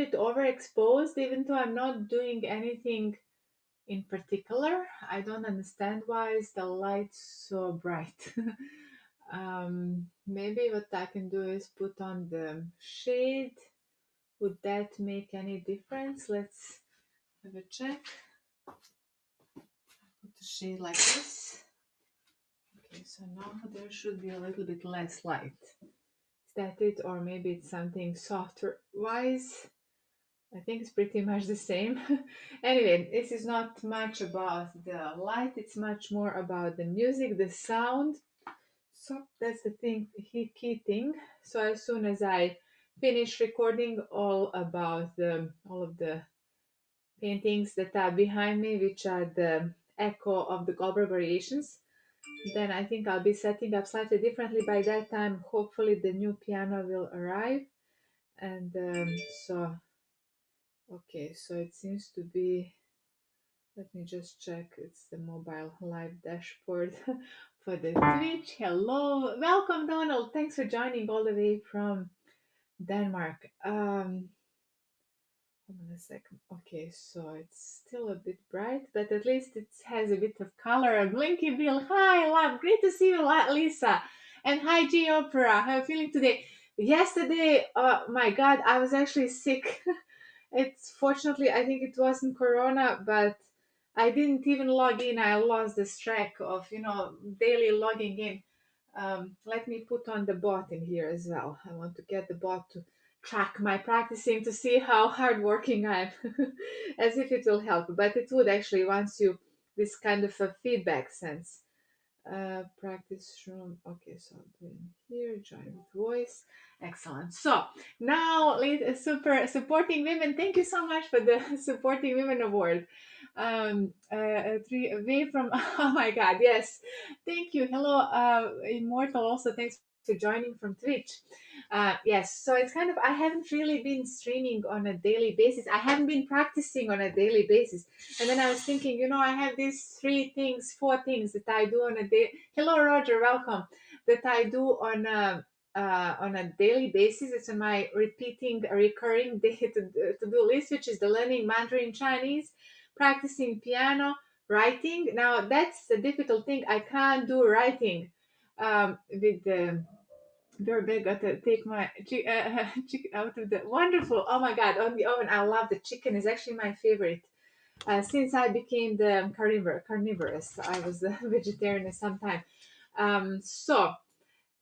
bit overexposed, even though I'm not doing anything in particular. I don't understand why is the light so bright. Maybe what I can do is put on the shade. Would that make any difference? Let's have a check. Put the shade like this. Okay, so now there should be a little bit less light. Is that it? Or maybe it's something softer wise? I think it's pretty much the same. Anyway, this is not much about the light, it's much more about the music, the sound. So that's the thing, key thing. So as soon as I finish recording all of the paintings that are behind me, which are the echo of the Goldberg variations, then I think I'll be setting up slightly differently. By that time, hopefully the new piano will arrive. And so, okay, so it seems to be, let me just check, it's the mobile live dashboard for the Twitch. Hello, welcome Donald, thanks for joining all the way from Denmark. Hold on a second. Okay, so it's still a bit bright, but at least it has a bit of color. A Blinky Bill, hi, love, great to see you, Lisa. And hi, G Opera, how are you feeling today? Yesterday, my God, I was actually sick. It's fortunately, I think it wasn't Corona, but I didn't even log in. I lost the track of, daily logging in. Let me put on the bot in here as well. I want to get the bot to track my practicing to see how hardworking I am, as if it will help. But it would actually once you this kind of a feedback sense. Practice room. Okay, so I'm doing here, join voice. Excellent. So now, super supporting women. Thank you so much for the supporting women award. Three away from. Oh my God, yes. Thank you. Hello, Immortal. Also, thanks for joining from Twitch. Yes, so it's kind of, I haven't really been streaming on a daily basis. I haven't been practicing on a daily basis. And then I was thinking, I have these four things that I do on a day. Hello, Roger, welcome. That I do on a daily basis. It's on my recurring to-do list, which is the learning Mandarin Chinese, practicing piano, writing. Now that's the difficult thing. I can't do writing with the doorbell. Got to take my chicken out of the wonderful. Oh my God, on the oven. I love the chicken. Is actually my favorite. Since I became the carnivorous, I was a vegetarian at some time. So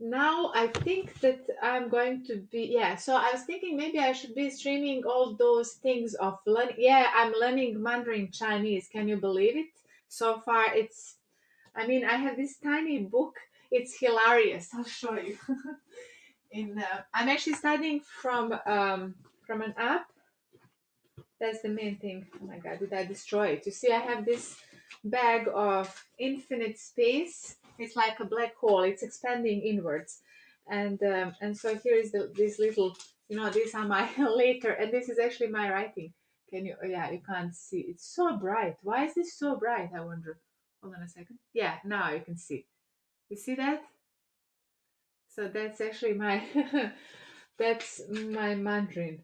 now I think that I'm going to be, yeah. So I was thinking maybe I should be streaming all those things of learning. Yeah, I'm learning Mandarin Chinese. Can you believe it? So far, I mean, I have this tiny book. It's hilarious. I'll show you. I'm actually studying from an app. That's the main thing. Oh my God, did I destroy it? You see, I have this bag of infinite space. It's like a black hole. It's expanding inwards, and so here is this little. These are my later, and this is actually my writing. Can you? Oh, yeah, you can't see. It's so bright. Why is this so bright? I wonder. Hold on a second. Yeah, now you can see. You see that? So that's actually my that's my Mandarin.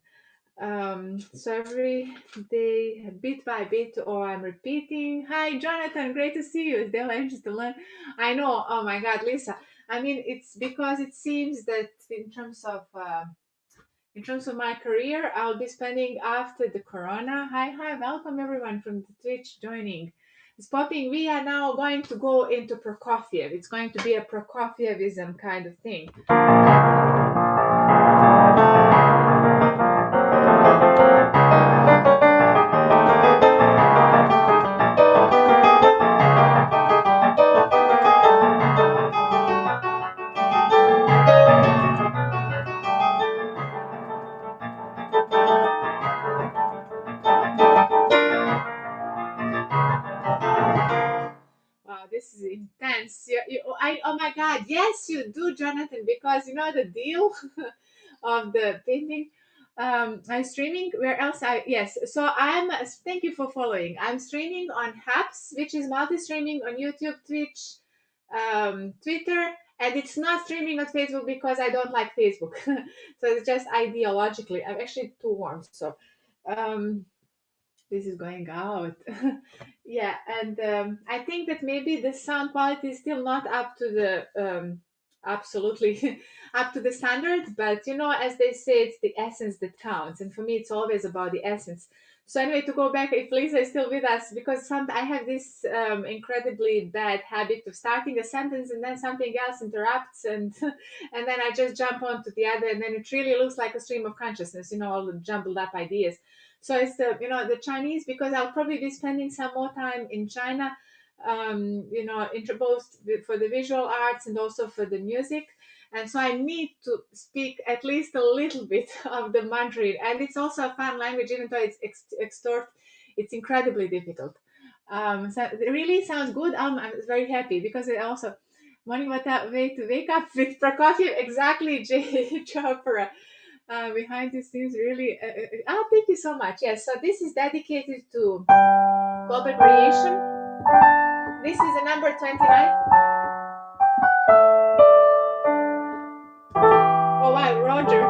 So every day, bit by bit, or I'm repeating. Hi, Jonathan, great to see you. It's Della anxious to learn. I know. Oh my God, Lisa. I mean, it's because it seems that in terms of my career, I'll be spending after the Corona. Hi, welcome everyone from the Twitch joining. It's popping. We are now going to go into Prokofiev. It's going to be a Prokofievism kind of thing. Wow, this is intense. Oh my God, yes, you do, Jonathan, because you know the deal of the painting. I'm streaming. Where else? Yes. So Thank you for following. I'm streaming on Haps, which is multi-streaming on YouTube, Twitch, Twitter, And it's not streaming on Facebook because I don't like Facebook. So it's just ideologically. I'm actually too warm. So um, this is going out. Yeah, and I think that maybe the sound quality is still not up to the absolutely up to the standards, but as they say, it's the essence that counts, and for me it's always about the essence. So anyway, to go back, if Lisa is still with us, because I have this incredibly bad habit of starting a sentence and then something else interrupts, and and then I just jump on to the other, and then it really looks like a stream of consciousness, all the jumbled up ideas. So it's the Chinese, because I'll probably be spending some more time in China, both for the visual arts and also for the music. And so I need to speak at least a little bit of the Mandarin. And it's also a fun language, even though it's it's incredibly difficult. So it really sounds good. I'm very happy because it also, morning, what a way to wake up with Prokofiev. Exactly, Jay Chopra. Behind the scenes, really. Thank you so much. Yes, so this is dedicated to global creation. This is a number 29. Oh, wow, Roger.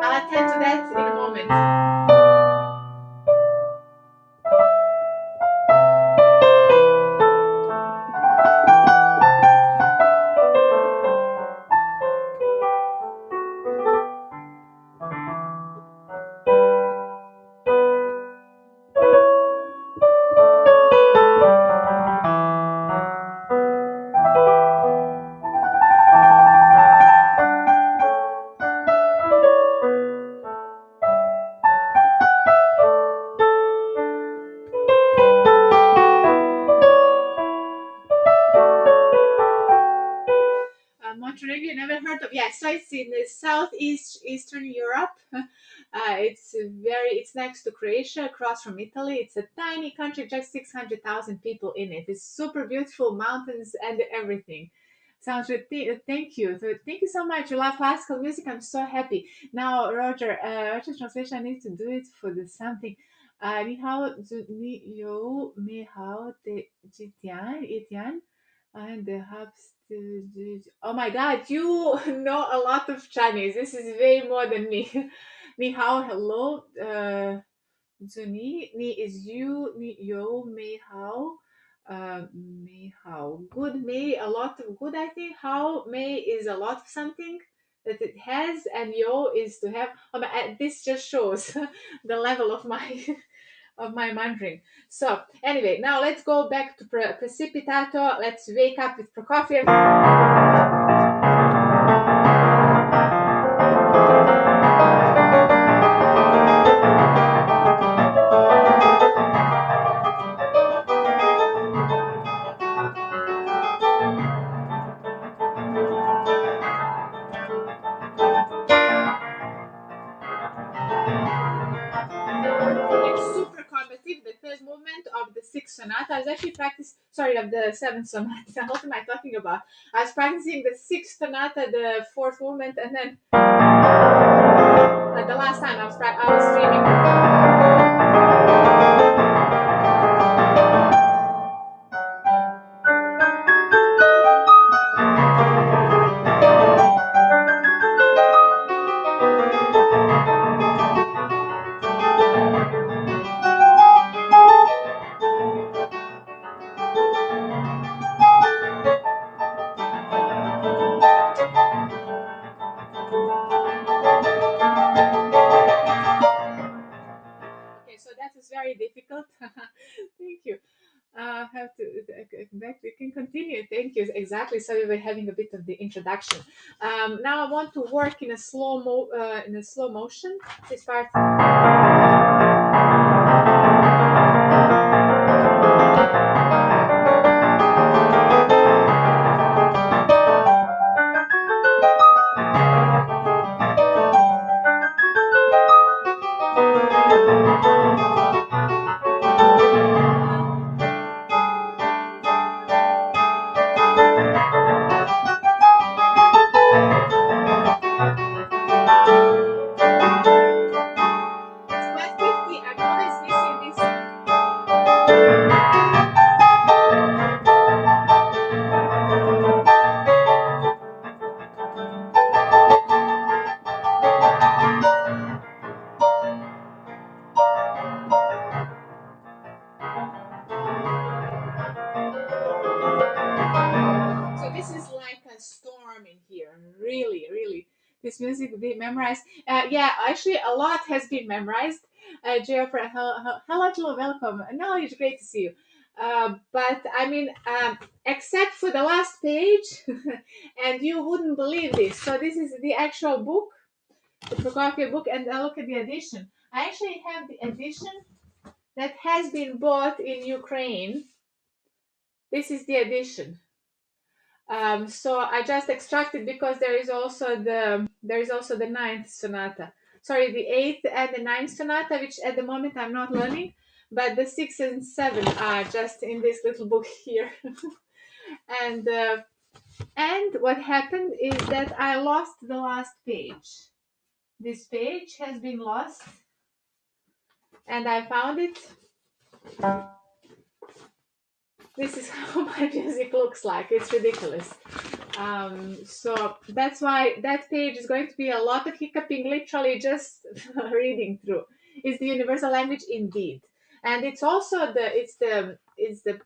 I'll attend to that in a moment. Montenegro, never heard of. Yes, so it's in the southeast eastern Europe. It's next to Croatia, across from Italy. It's a tiny country, just 600,000 people in it. It's super beautiful, mountains and everything. Sounds good. Thank you. So thank you so much. You love classical music. I'm so happy. Now, Roger, Roger translation. I need to do it for the something. Ni hao, ni yo, mi hao, de jitian, itian. And the hubs. Oh my God, you know a lot of Chinese. This is way more than me. Ni hao, hello. Zuni, ni is you, ni yo, mei hao. Mei hao. Good, mei, a lot of good, I think. How, mei is a lot of something that it has, and yo is to have. This just shows the level of my of my Mandarin. So anyway, now let's go back to Precipitato. Let's wake up with Prokofiev. It's super combative. The third movement of the sixth sonata. I was actually of the seventh sonata. What am I talking about? I was practicing the sixth sonata, the fourth movement, and then the last time I was streaming. Okay, so that is very difficult. Thank you. Have to back. We can continue. Thank you. Exactly. So we were having a bit of the introduction. Now I want to work in a slow motion. This part. It's 150. I'm always this music be memorized. Yeah, actually, a lot has been memorized. Geoffrey, hello, welcome. No, it's great to see you. But I mean, except for the last page, and you wouldn't believe this. So this is the actual book, the Prokofiev book, and look at the edition. I actually have the edition that has been bought in Ukraine. This is the edition. So I just extracted because there is also the ninth sonata. Sorry, the eighth and the ninth sonata, which at the moment I'm not learning, but the six and seven are just in this little book here. and and what happened is that I lost the last page. This page has been lost, and I found it. This is how my music looks like. It's ridiculous. So that's why that page is going to be a lot of hiccuping, literally just reading through. It's the universal language indeed, and it's also the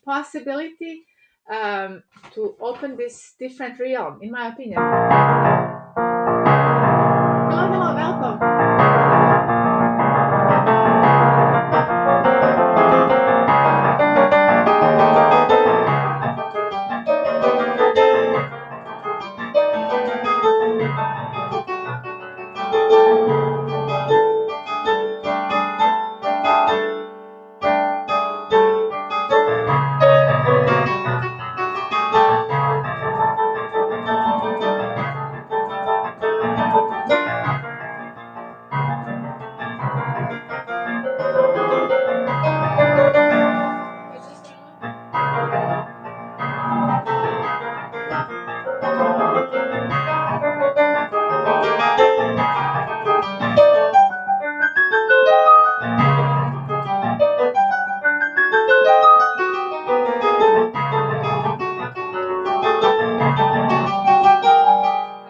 possibility to open this different realm, in my opinion. Hello, welcome.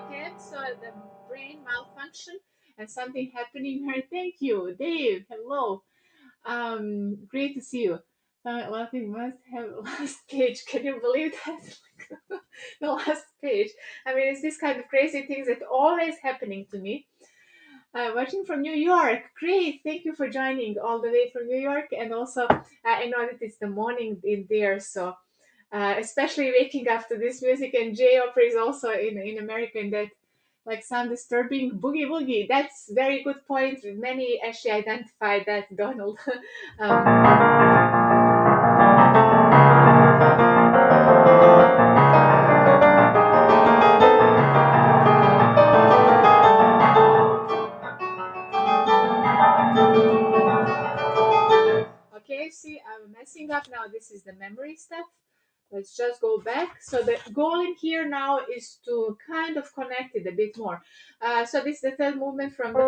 Okay, so the brain malfunction and something happening here. Thank you, Dave. Hello. Great to see you. Nothing must have last page. Can you believe that? The last page. I mean, it's this kind of crazy things that always happening to me. Watching from New York. Great. Thank you for joining all the way from New York. And also, I know that it's the morning in there, so especially waking up to this music. And J Opera is also in America, in that like sound disturbing boogie woogie. That's very good point. Many actually identify that, Donald. Okay, see, I'm messing up now. This is the memory stuff. Let's just go back. So the goal in here now is to kind of connect it a bit more. So this is the third movement from the.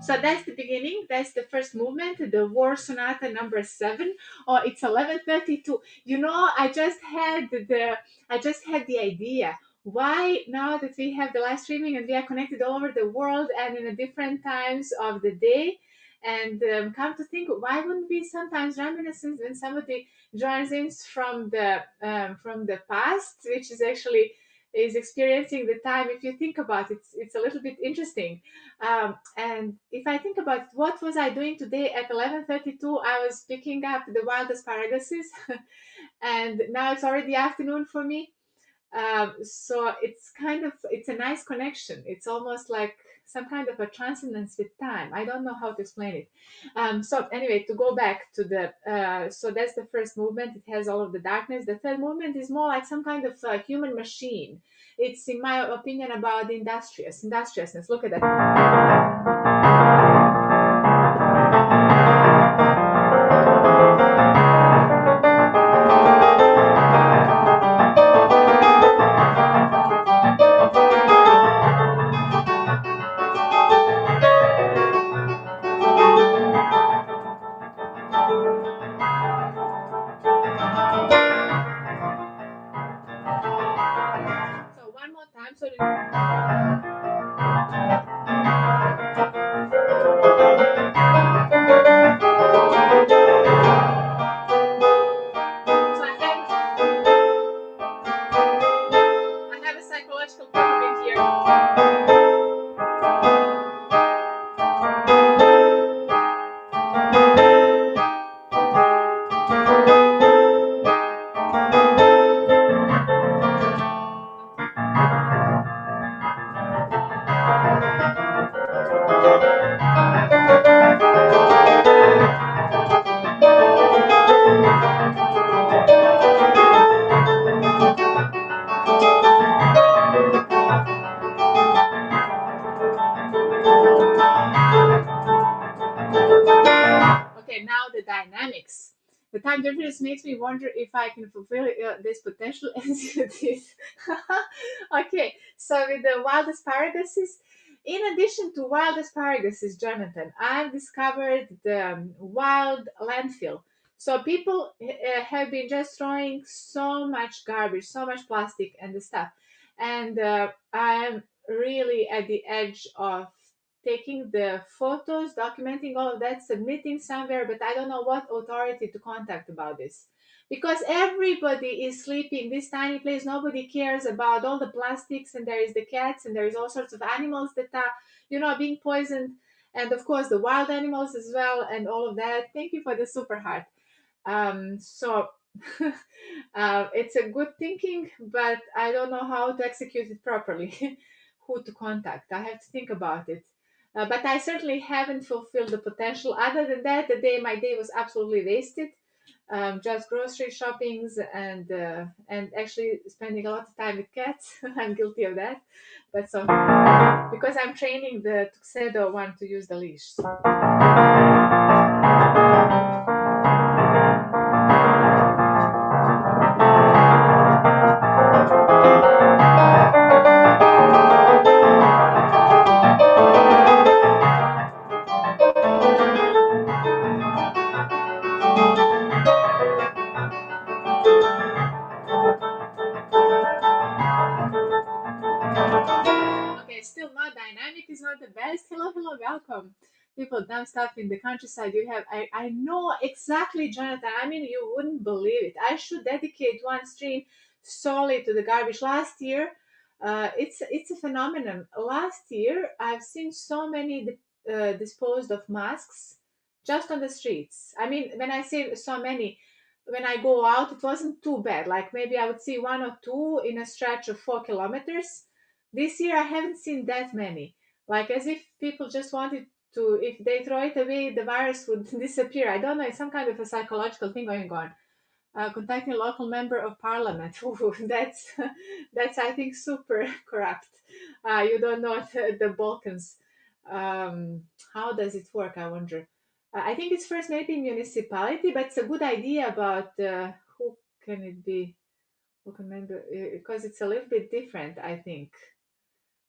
So that's the beginning. That's the first movement, the War Sonata number 7. Oh, it's 11:32. I just had the idea. Why now that we have the live streaming and we are connected all over the world and in a different times of the day, and come to think, why wouldn't we sometimes reminiscence when somebody joins in from the past, which is actually is experiencing the time. If you think about it, it's a little bit interesting. And if I think about what was I doing today at 11:32, I was picking up the wild asparaguses, and now it's already afternoon for me. So it's a nice connection. It's almost like some kind of a transcendence with time. I don't know how to explain it. So anyway, to go back to the so that's the first movement. It has all of the darkness. The third movement is more like some kind of human machine. It's, in my opinion, about the industriousness. Look at that. So one more time. I have a psychological problem here. Okay, now the dynamics. The time difference makes me wonder if I can fulfill this potential as you did. Okay, so with the wild asparaguses, in addition to wild asparaguses, Jonathan, I've discovered the wild landfill. So people have been just throwing so much garbage, so much plastic and the stuff, and I'm really at the edge of taking the photos, documenting all of that, submitting somewhere, but I don't know what authority to contact about this. Because everybody is sleeping this tiny place, nobody cares about all the plastics, and there is the cats, and there is all sorts of animals that are, being poisoned, and of course the wild animals as well, and all of that. Thank you for the super heart. So it's a good thinking, but I don't know how to execute it properly. Who to contact? I have to think about it. But I certainly haven't fulfilled the potential. Other than that, my day was absolutely wasted. Just grocery shoppings and actually spending a lot of time with cats. I'm guilty of that. But so because I'm training the tuxedo one to use the leash. Okay, still not dynamic is not the best. Hello, hello, welcome. People dump stuff in the countryside. I know exactly, Jonathan. I mean, you wouldn't believe it. I should dedicate one stream solely to the garbage. Last year, it's a phenomenon. Last year, I've seen so many disposed of masks just on the streets. I mean, when I say so many, when I go out, it wasn't too bad. Like maybe I would see one or two in a stretch of 4 kilometers. This year, I haven't seen that many. Like as if people just wanted to, if they throw it away, the virus would disappear. I don't know. It's some kind of a psychological thing going on. Contacting a local member of parliament. Ooh, that's I think super corrupt. You don't know the Balkans. How does it work? I wonder. I think it's first maybe municipality, but it's a good idea about who can it be? Who can member? Because it's a little bit different, I think,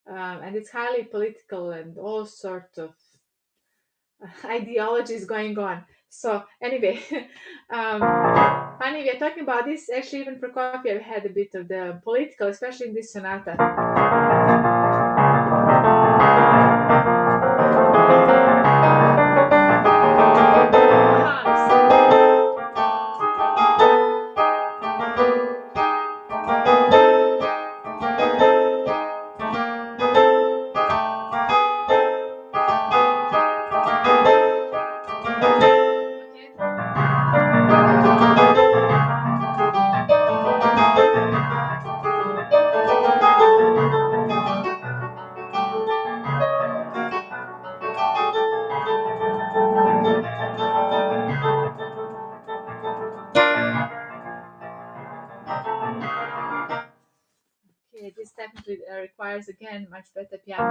and it's highly political and all sorts of. ideologies going on. So anyway, um, funny we are talking about this. Actually, even Prokofiev had a bit of the political, especially in this sonata. Hums. Okay. Okay, this definitely requires again much better piano.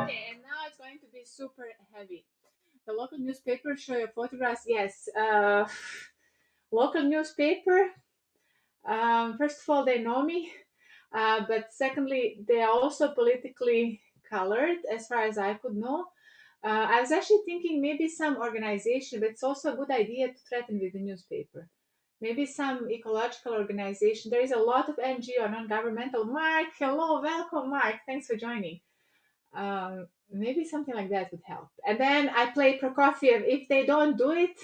Okay, and now it's going to be super heavy. The local newspaper show your photographs. Yes, local newspaper. First of all, they know me, but secondly, they are also politically colored, as far as I could know. I was actually thinking maybe some organization, but it's also a good idea to threaten with the newspaper. Maybe some ecological organization. There is a lot of NGO, non-governmental. Mark, hello, welcome, Mark. Thanks for joining. Maybe something like that would help. And then I play Prokofiev. If they don't do it,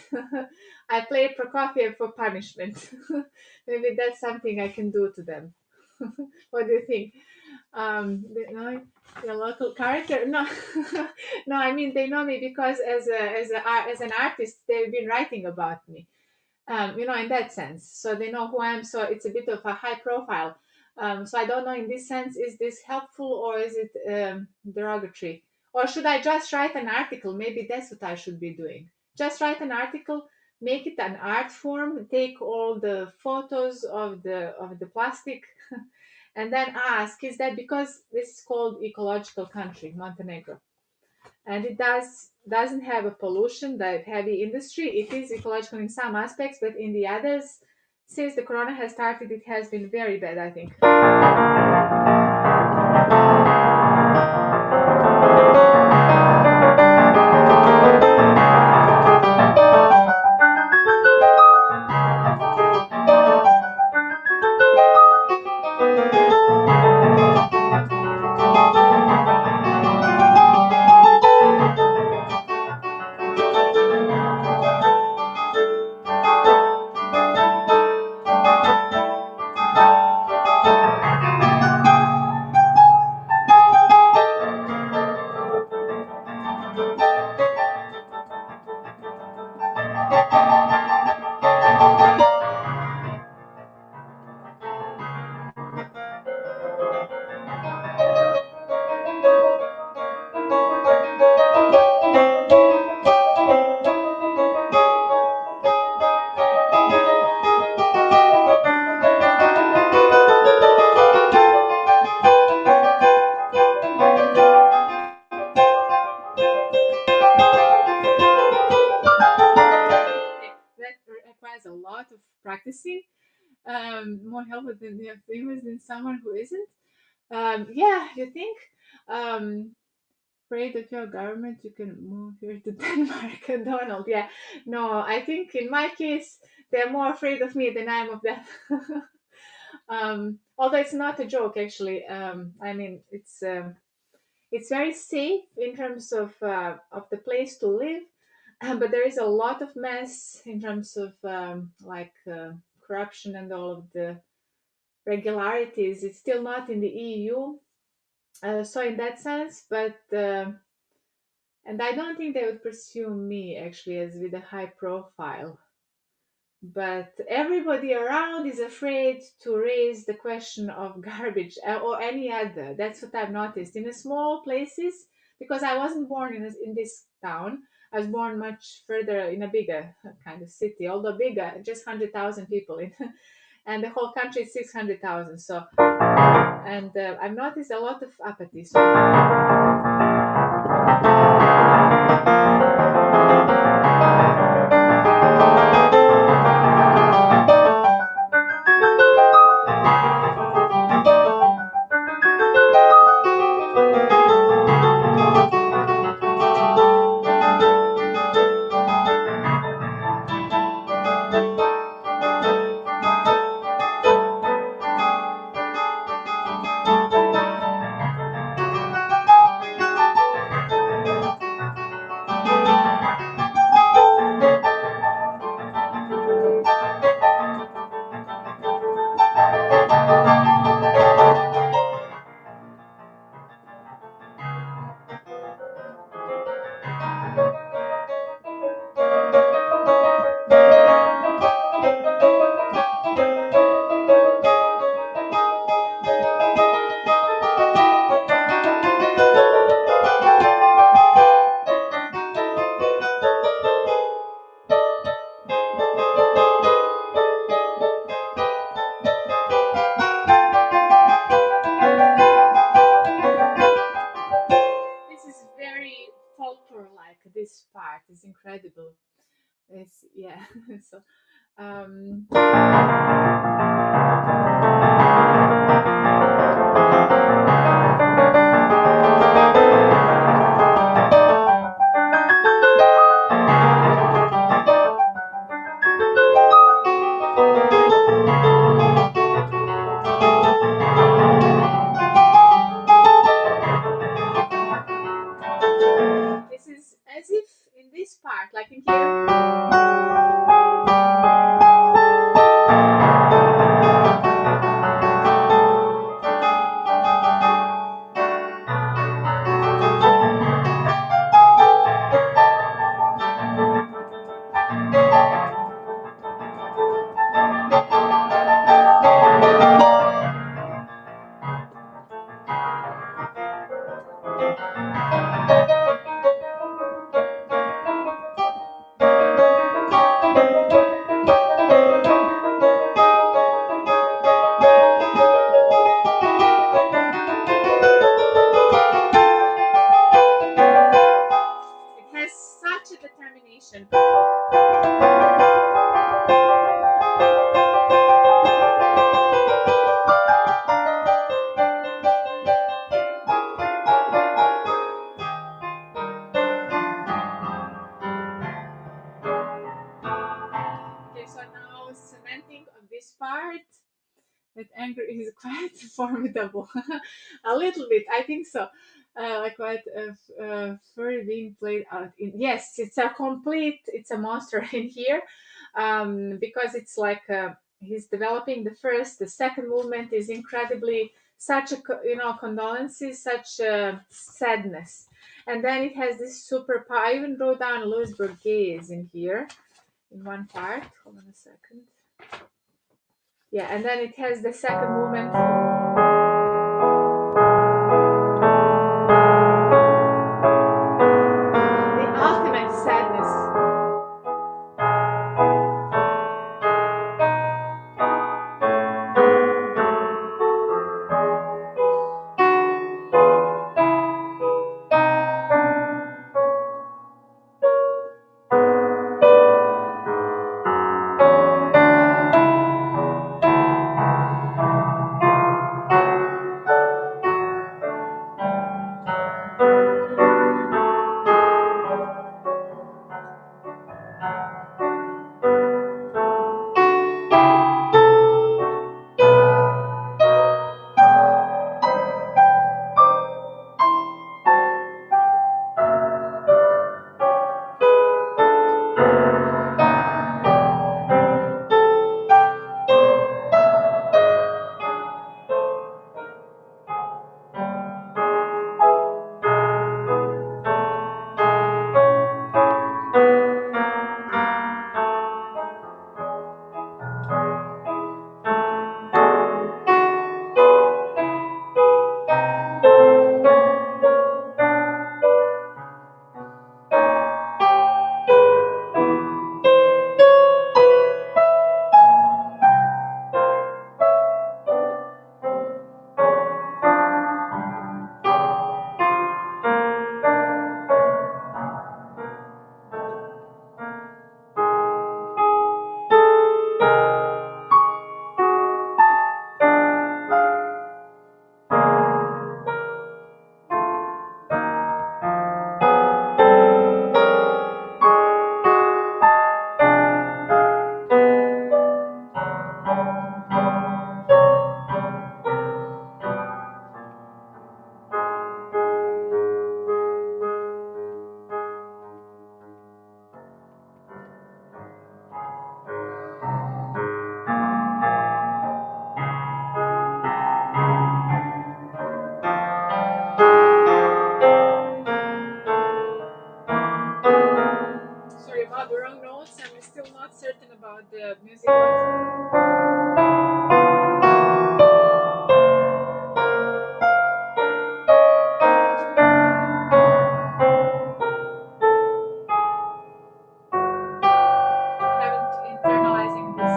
I play Prokofiev for punishment. Maybe that's something I can do to them. What do you think? No, your local character? No, no. I mean, they know me because as an artist, they've been writing about me, in that sense. So they know who I am. So it's a bit of a high profile. So I don't know in this sense, is this helpful or is it derogatory? Or should I just write an article? Maybe that's what I should be doing. Just write an article, make it an art form, take all the photos of the plastic, and then ask, is that because this is called ecological country, Montenegro? And it doesn't have a pollution, that heavy industry. It is ecological in some aspects, but in the others, since the corona has started, it has been very bad, I think. Okay, that requires a lot of practicing, more help than the famous than someone who isn't. Yeah, you think? Um, Afraid of your government, you can move here to Denmark. Donald, yeah. No, I think in my case, they're more afraid of me than I'm of them. Although it's not a joke, actually. I mean, it's very safe in terms of the place to live, but there is a lot of mess in terms of corruption and all of the regularities. It's still not in the EU, so in that sense, but and I don't think they would pursue me actually as with a high profile. but everybody around is afraid to raise the question of garbage or any other. That's what I've noticed in the small places, because I wasn't born in this town. I was born much further in a bigger kind of city, although bigger, just 100,000 people in, and the whole country is 600,000. So, and I've noticed a lot of apathy. So this is very folklore-like. This part is incredible. It's yeah. So um, this is as if in this part, like in here. It has such a determination. Okay, so now cementing of this part. That anger is quite formidable. A little bit, I think so. Like quite furry being played out in. Yes, it's a complete. It's a monster in here, because it's like he's developing the first. The second movement is incredibly such a condolences, such sadness, and then it has this super power. I even wrote down Louis Borges in here in one part. Hold on a second. Yeah, and then it has the second movement. The ultimate sadness. wrong notes. I'm still not certain about the music notes. Haven't internalizing this.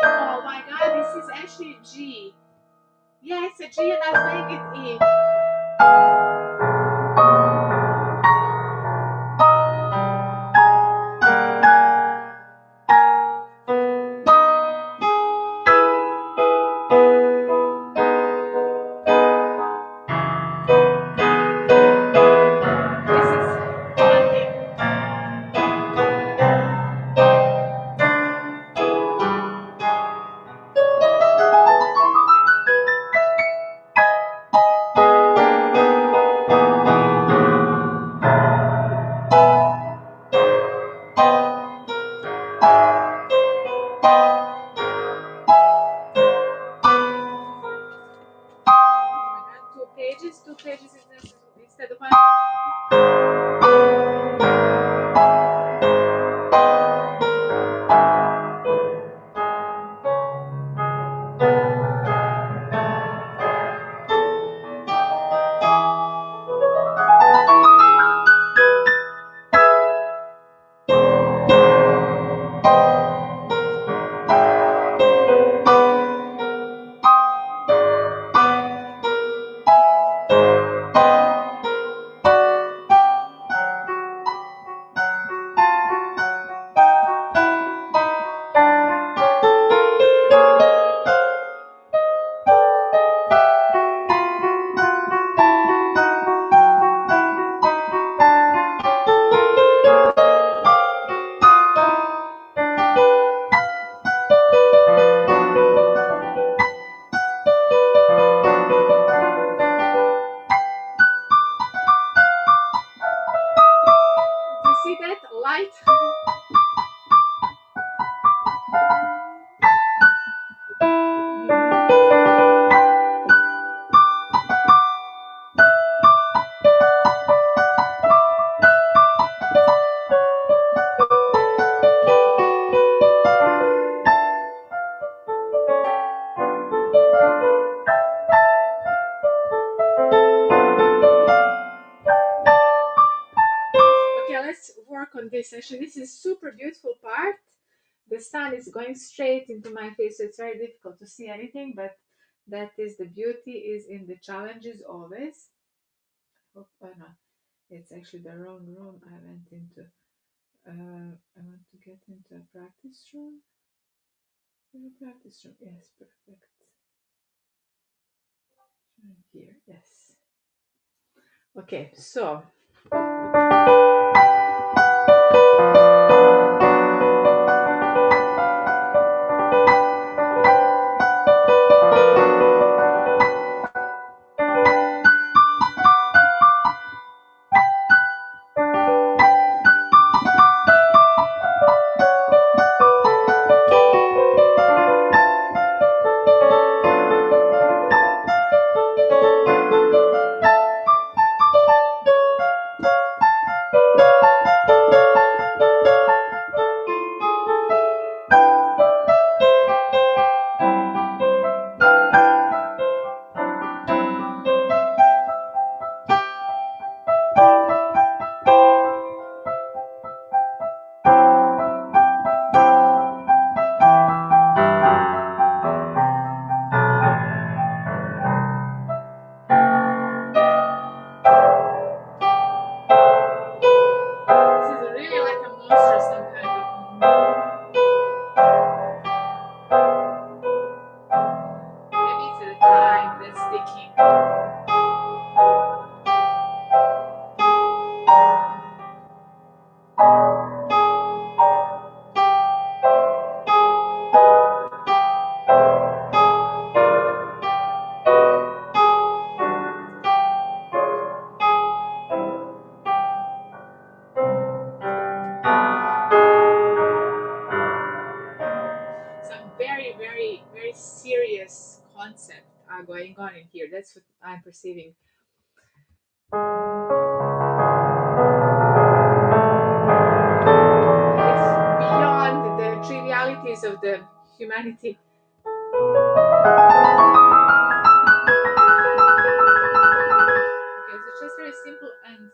Oh my God, this is actually G. Yeah, it's a G and I'm playing it E. This is one thing. Oh my God, two pages is necessary instead of one. You see that light? Okay, let's work on this. Actually, this is super beautiful part. The sun is going straight into my face, so it's very difficult to see anything, but that is the beauty is in the challenges always. Oh, no, it's actually the wrong room I went into. I want to get into a practice room. Practice room, yes, perfect. Here, yes. Okay, so concept going on in here. That's what I'm perceiving. It's beyond the trivialities of the humanity. Okay, so it's just very simple and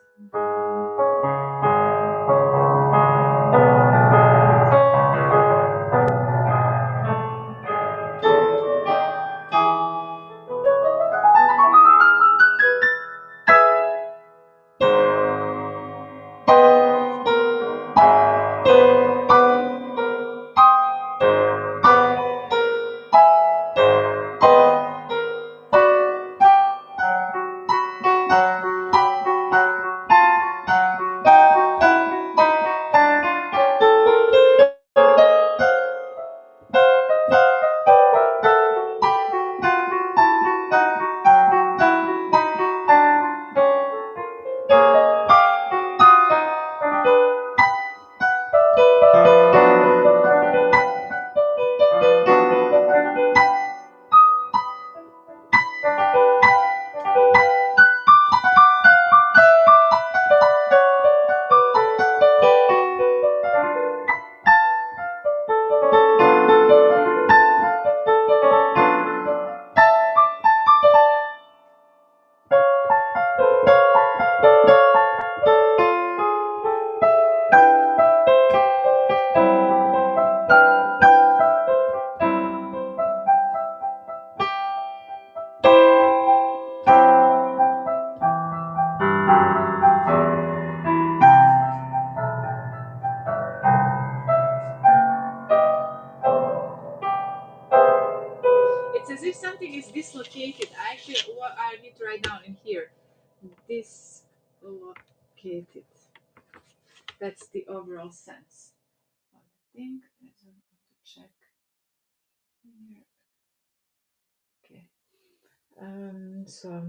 it's as if something is dislocated. Actually, what I need to write down in here, dislocated. That's the overall sense. I think I just want to check here. Okay. So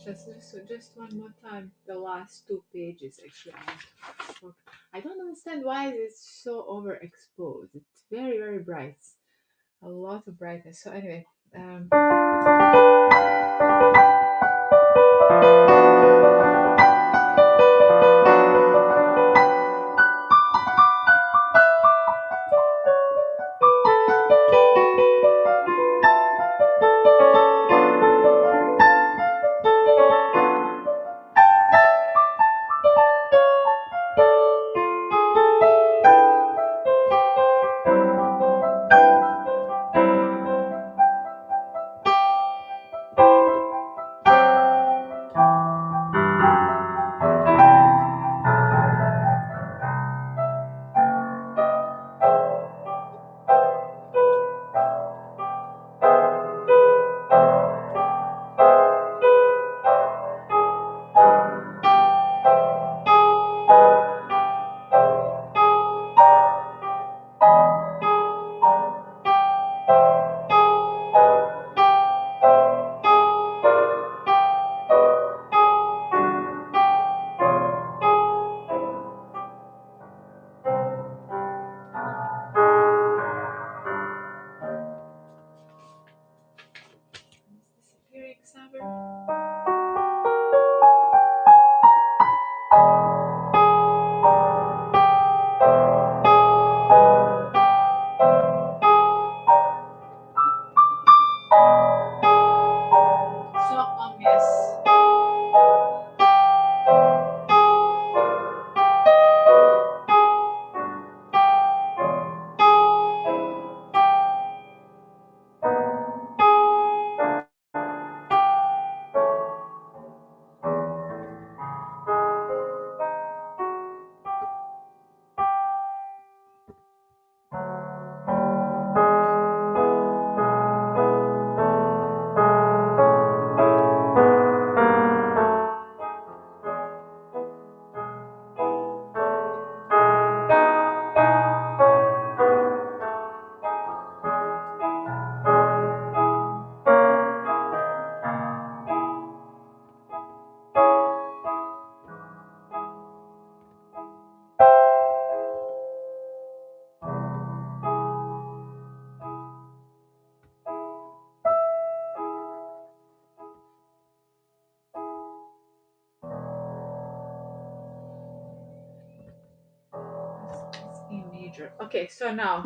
Just one more time. The last two pages, actually. I don't understand why it's so overexposed. It's very, very bright. A lot of brightness. So anyway, um, disappearing somewhere. So obvious. It's E major. Okay, so now.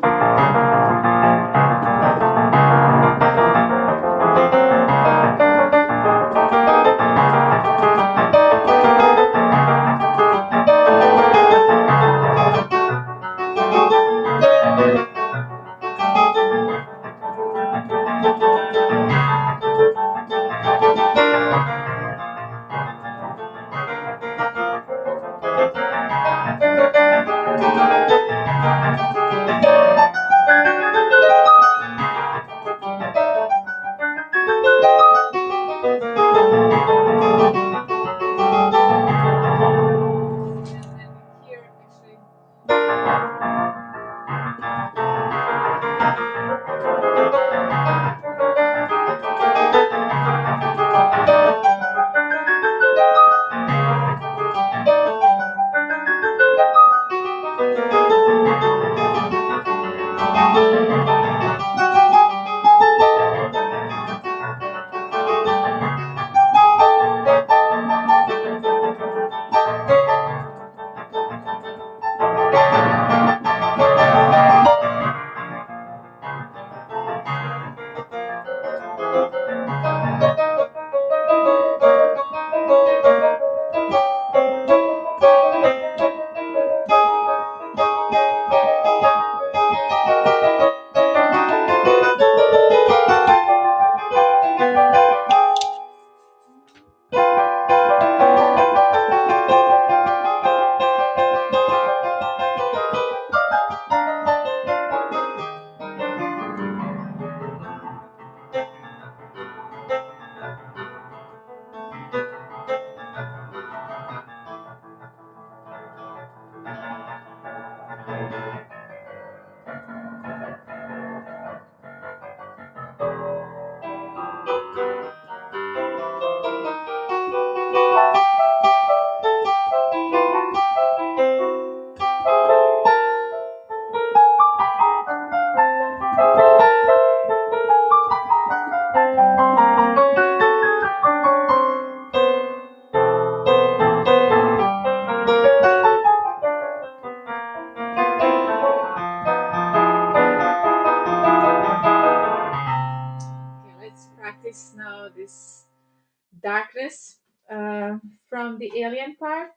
the alien part,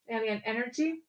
alien energy.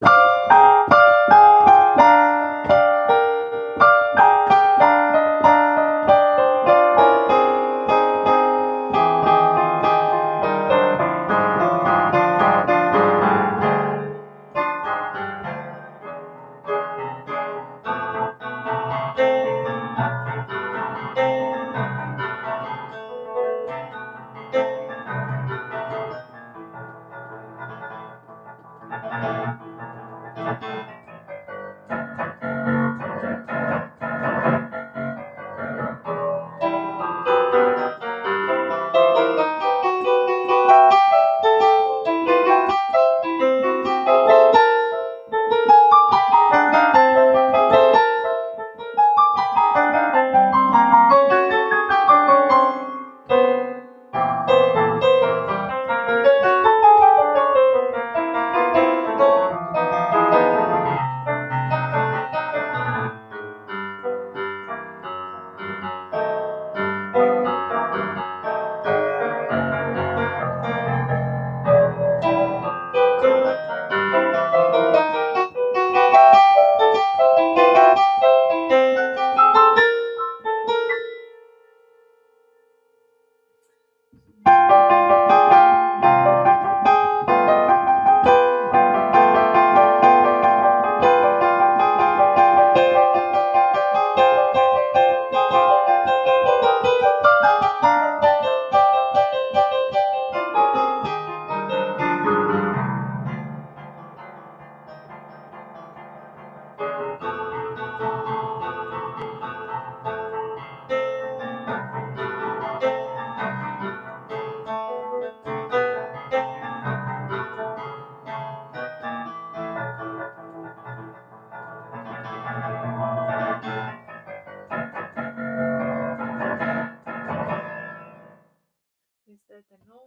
Is that the note?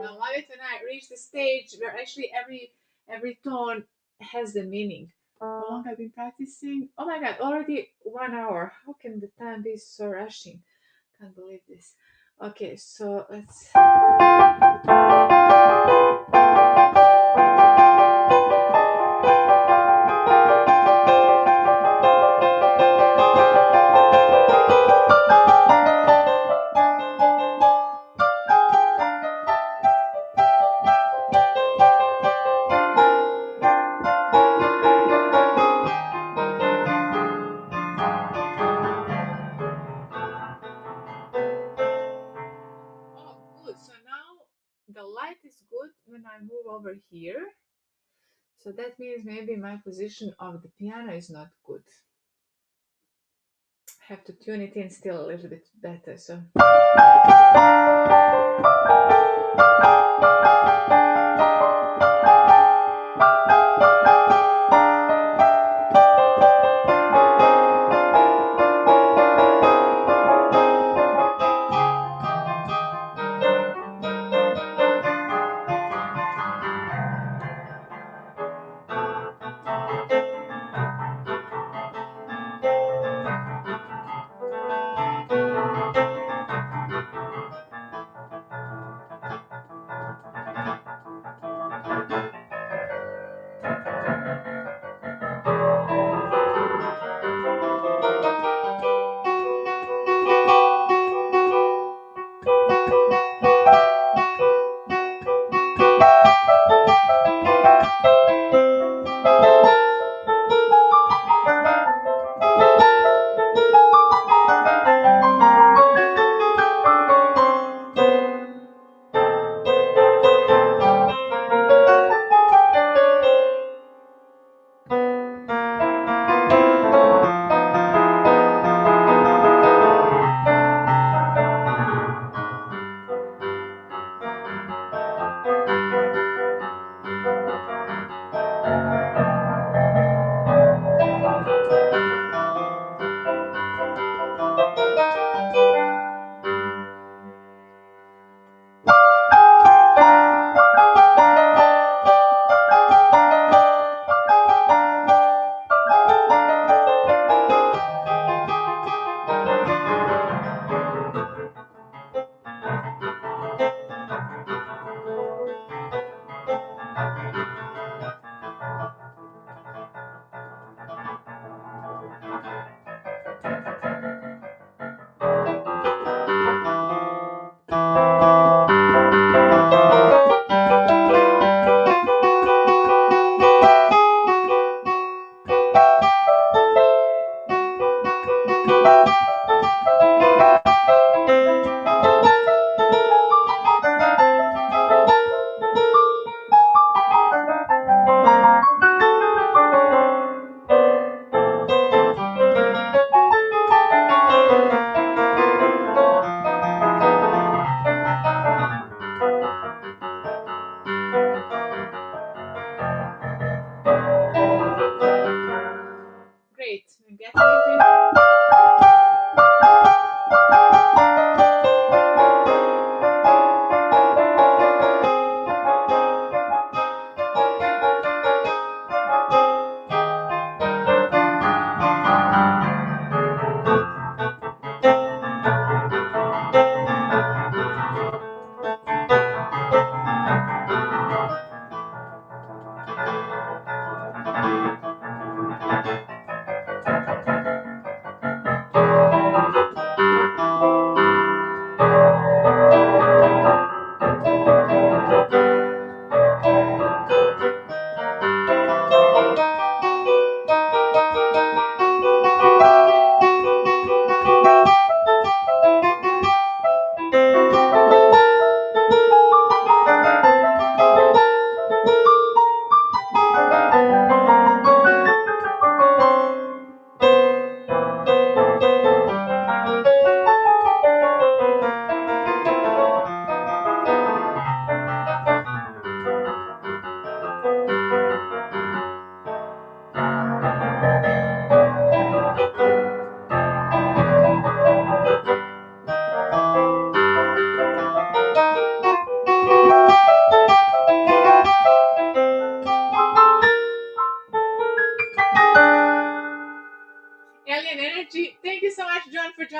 Now, love it when I reach the stage where actually every tone has the meaning. How long I've been practicing? Oh my god, already 1 hour. How can the time be so rushing? Can't believe this. Okay, so let's. Oh, good. So now the light is good when I move over here. So that means maybe my position of the piano is not good. Have to tune it in still a little bit better. So.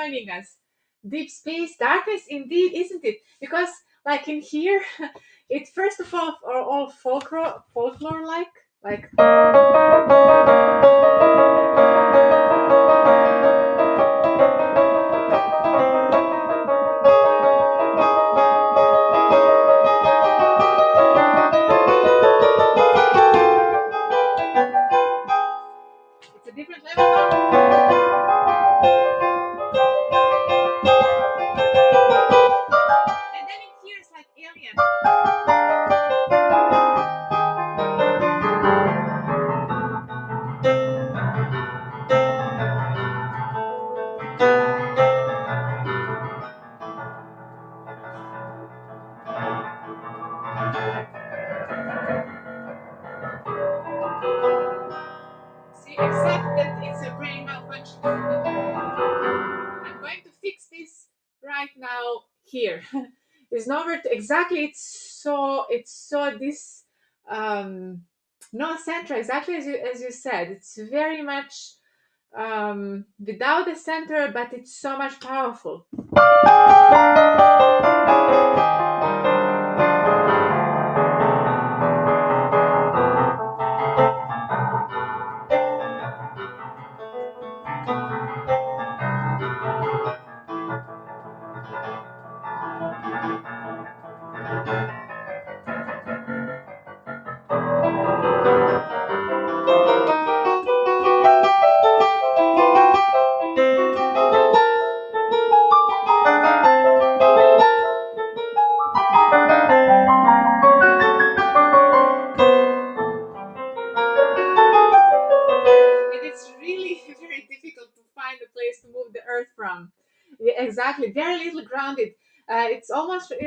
joining us. Deep space, darkness, indeed, isn't it? Because, like in here, it first of all are all folklore like it's a different level now. And then in here it's like alien. See, except that it's a brain malfunction. I'm going to fix this right now here. There's nowhere to exactly. It's so this no center exactly as you said. It's very much without a center, but it's so much powerful. And it's really very difficult to find a place to move the earth from. Yeah, exactly, very little grounded. It's almost it's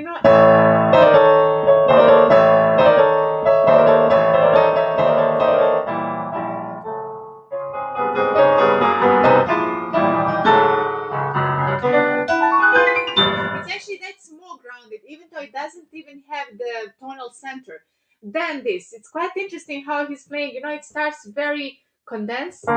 actually that's more grounded, even though it doesn't even have the tonal center. Then this, it's quite interesting how he's playing. It starts very condensed.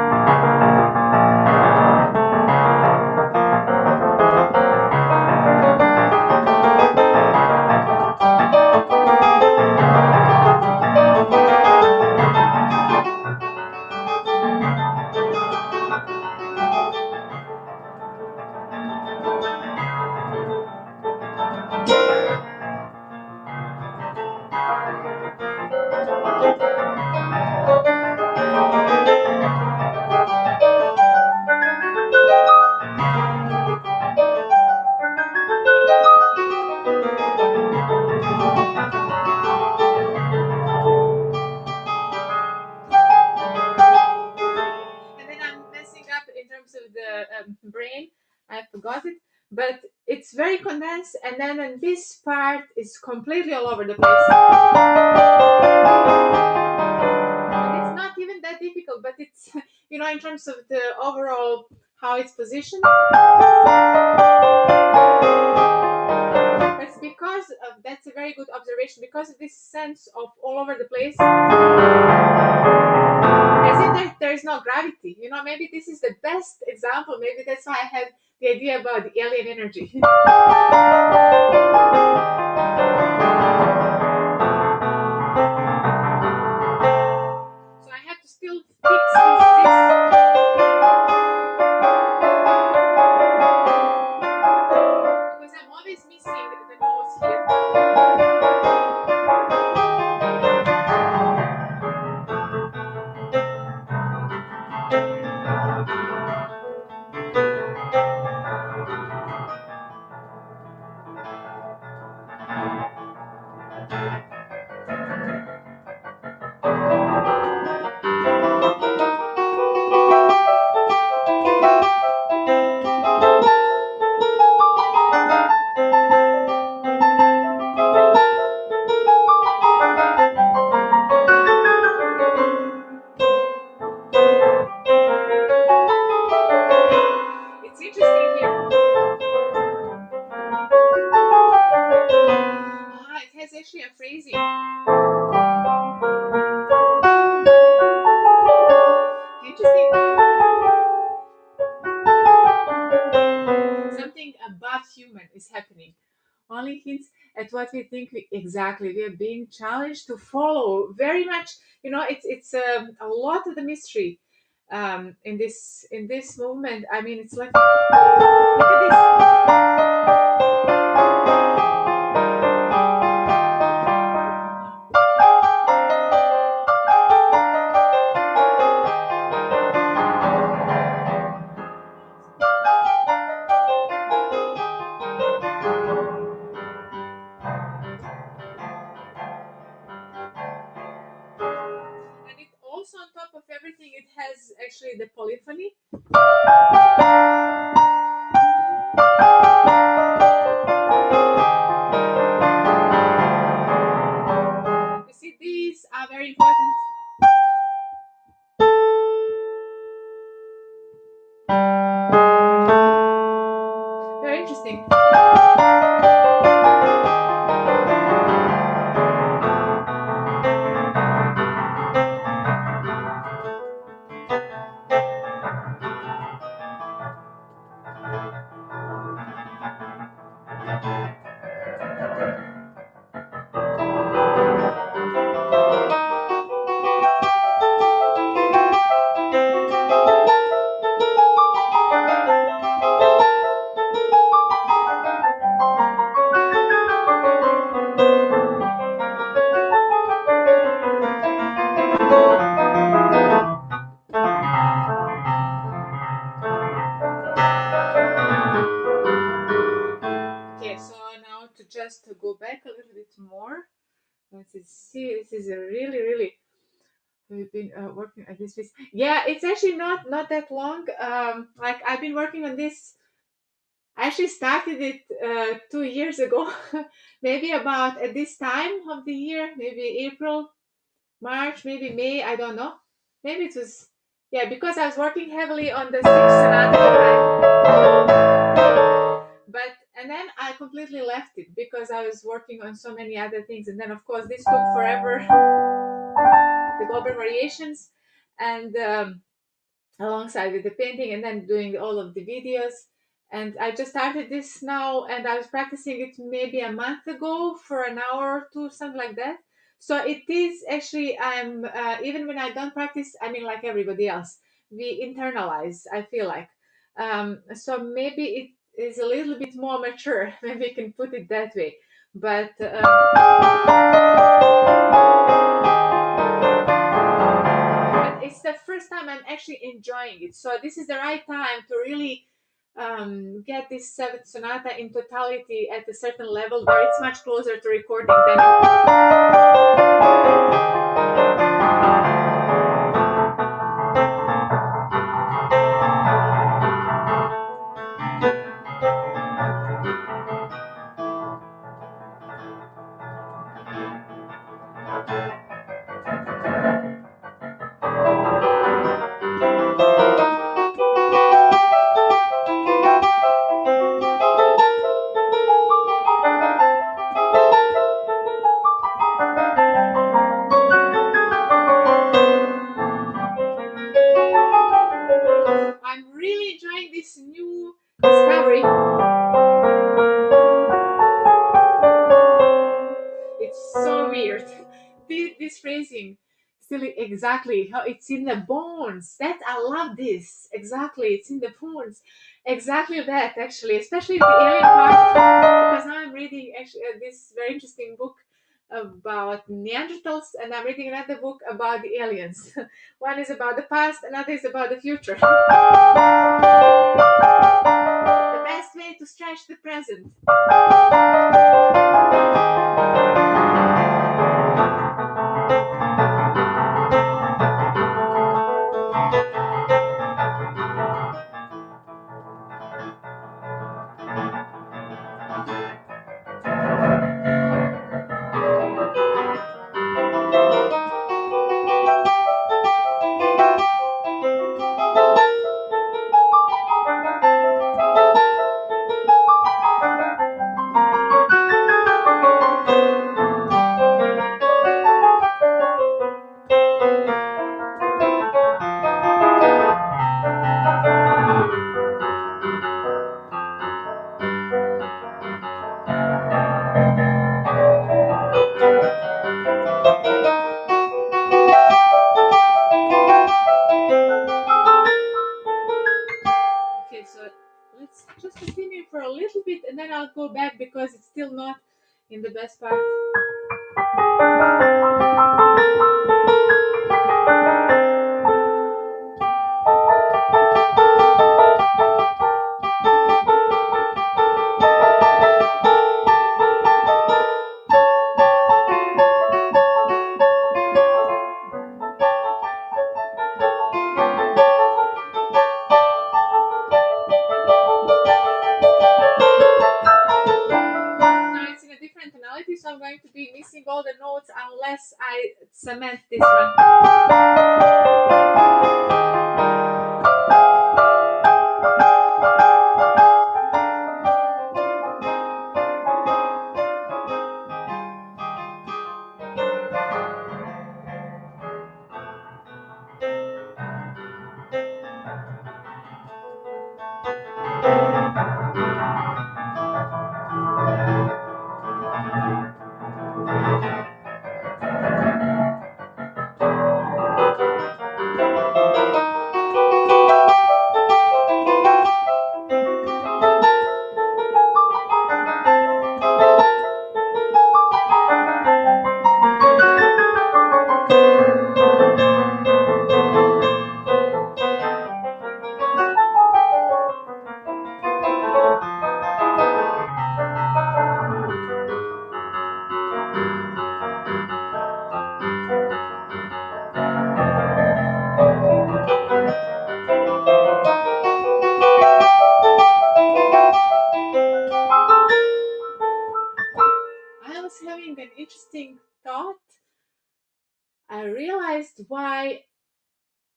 And then I'm messing up in terms of the brain. I forgot it, but it's very condensed. And then in this part is completely all over the place. And it's not even that difficult, but it's in terms of the overall how it's positioned. That's a very good observation because of this sense of all over the place. As if there is no gravity. Maybe this is the best example. Maybe that's why I had the idea about the alien energy. So I have to still fix this. Because I'm always missing the notes here. It's interesting here. It has actually a phrasing. Interesting. above human is happening. Only hints at what we think exactly. We are being challenged to follow very much. It's a lot of the mystery in this movement. I mean, it's like look at this. And it also, on top of everything, it has actually the polyphony. You see, these are very important. Very interesting. Okay, so now to just to go back a little bit more. Let's see. This is a really, really. We've been working at this piece. Yeah, it's actually not that long. Like I've been working on this. I actually started it 2 years ago, maybe about at this time of the year, maybe April, March, maybe May. I don't know. Maybe it was, yeah, because I was working heavily on the sixth sonata, but and then I completely left it because I was working on so many other things, and then of course this took forever, the global variations, and alongside with the painting and then doing all of the videos. And I just started this now, and I was practicing it maybe a month ago for an hour or two, something like that. So it is actually, I'm even when I don't practice, I mean, like everybody else, we internalize, I feel like. So maybe it is a little bit more mature, maybe we can put it that way. But it's the first time I'm actually enjoying it. So this is the right time to really get this seventh sonata in totality at a certain level where it's much closer to recording than. I'm really enjoying this new discovery. It's so weird. This phrasing, still exactly how it's in the bones. That I love this. Exactly, it's in the bones. Exactly that, actually, especially the alien part. Because now I'm reading actually this very interesting book about Neanderthals, and I'm reading another book about the aliens. One is about the past, another is about the future. The best way to stretch the present. continue for a little bit and then I'll go back because it's still not in the best part. Now it's in a different tonality, so I'm going to be missing all the notes unless I cement this one. I was having an interesting thought. I realized why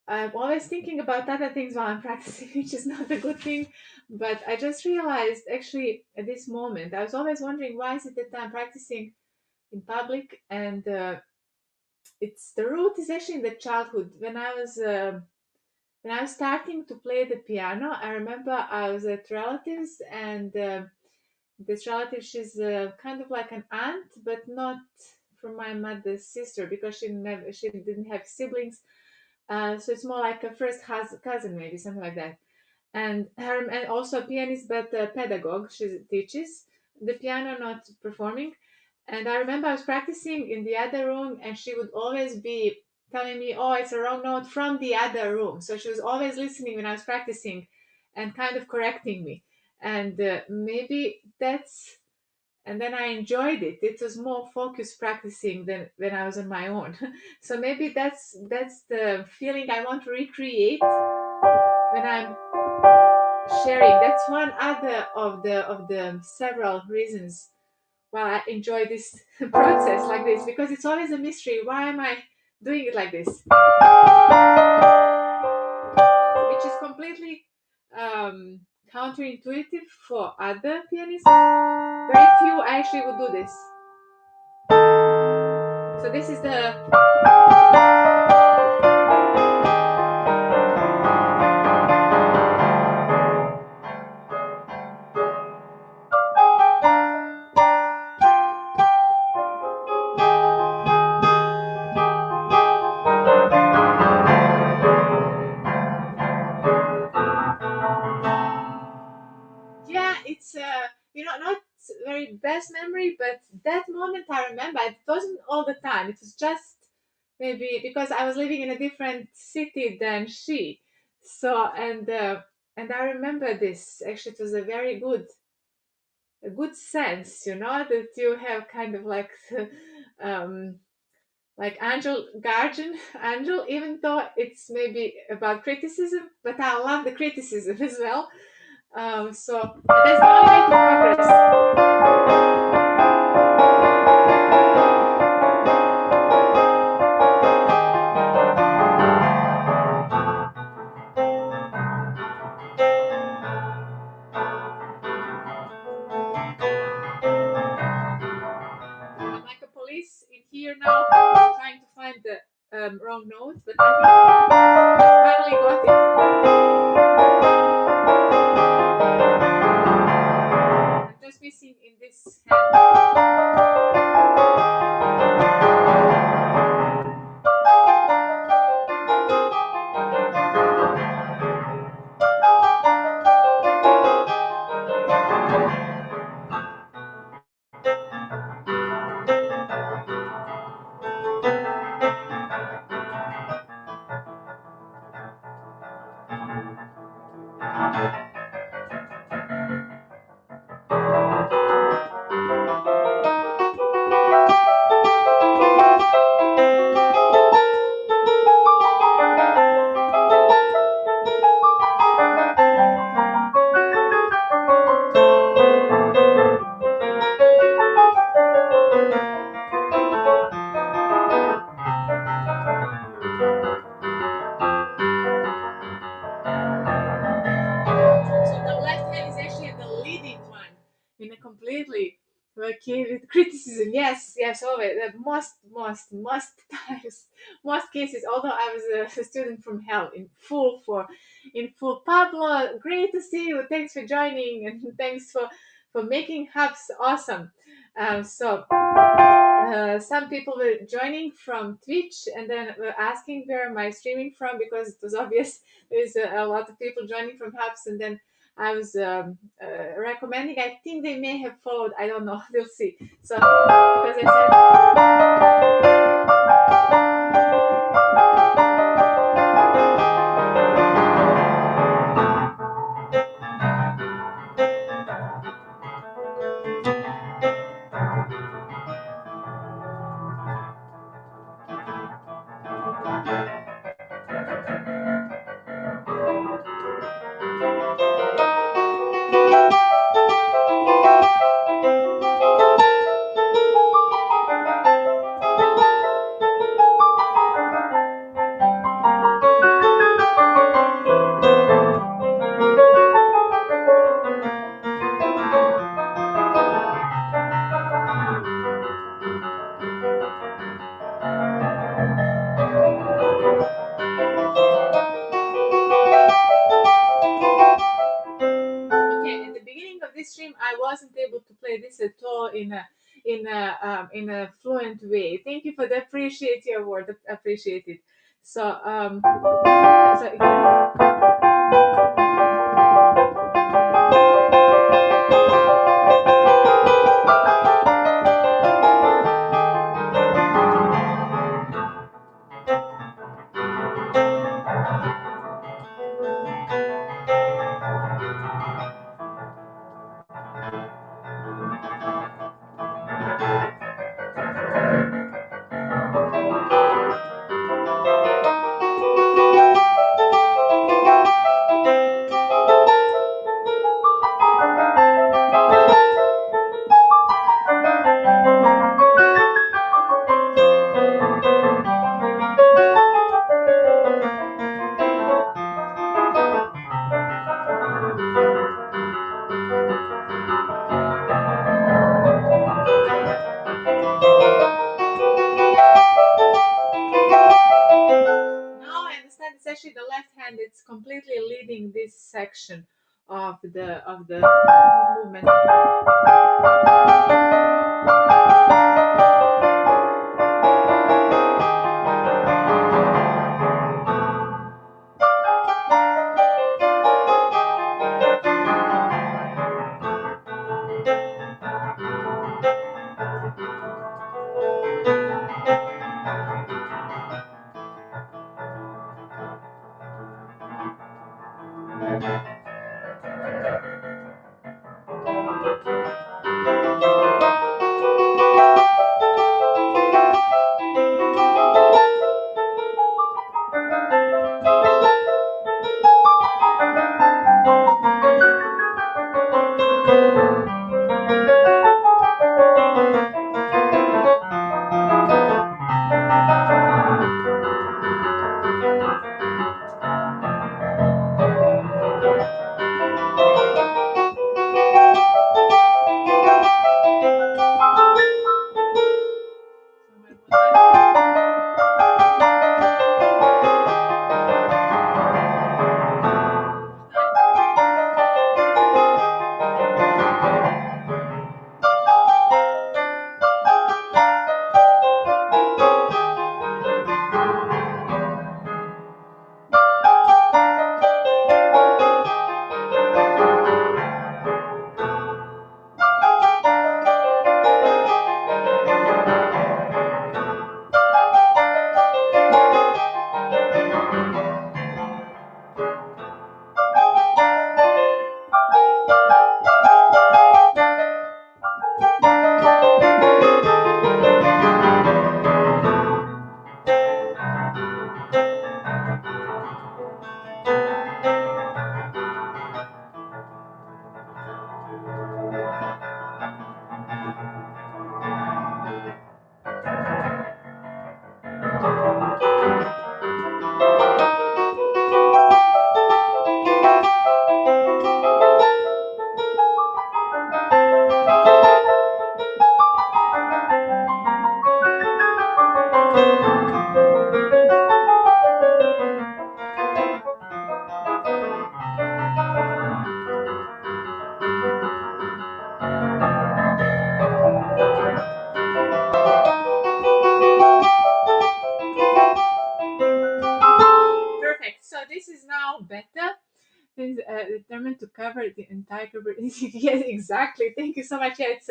I'm always thinking about other things while I'm practicing, which is not a good thing. But I just realized actually at this moment, I was always wondering why is it that I'm practicing in public, and it's the root is actually in the childhood. When I was starting to play the piano, I remember I was at relatives, and this relative, she's kind of like an aunt, but not from my mother's sister because she didn't have siblings. So it's more like a first cousin, maybe something like that. And also a pianist, but a pedagogue. She teaches the piano, not performing. And I remember I was practicing in the other room, and she would always be telling me, "Oh, it's a wrong note," from the other room. So she was always listening when I was practicing, and kind of correcting me. And maybe that's and then I enjoyed it. It was more focused practicing than when I was on my own. So maybe that's the feeling I want to recreate when I'm sharing. That's one other of the several reasons why I enjoy this process like this, because it's always a mystery. Why am I doing it like this? Which is completely counterintuitive for other pianists. Very few actually would do this. So this is the yeah, it's not very best memory, but that moment I remember. It wasn't all the time. It was just maybe because I was living in a different city than she. So and I remember this. Actually, it was a good sense, that you have kind of um, like angel guardian angel, even though it's maybe about criticism, but I love the criticism as well. So that's the only way to progress. I'm like a police in here now, trying to find the wrong notes, but I finally got it. I'm just missing in this hand. in a completely okay with criticism. Yes, yes, always. Most times, most cases. Although I was a student from hell in full. Pablo, great to see you. Thanks for joining and thanks for making hubs awesome. So some people were joining from Twitch and then were asking where am I streaming from because it was obvious there's a lot of people joining from hubs, and then I was recommending. I think they may have followed. I don't know. We'll see. So because okay, at the beginning of this stream, I wasn't able to play this at all in a fluent way. Thank you for the appreciate your word. Appreciate it. So now I understand it's actually the left hand. It's completely leading this section of the movement. cover the entire yes, exactly. Thank you so much. Yeah, it's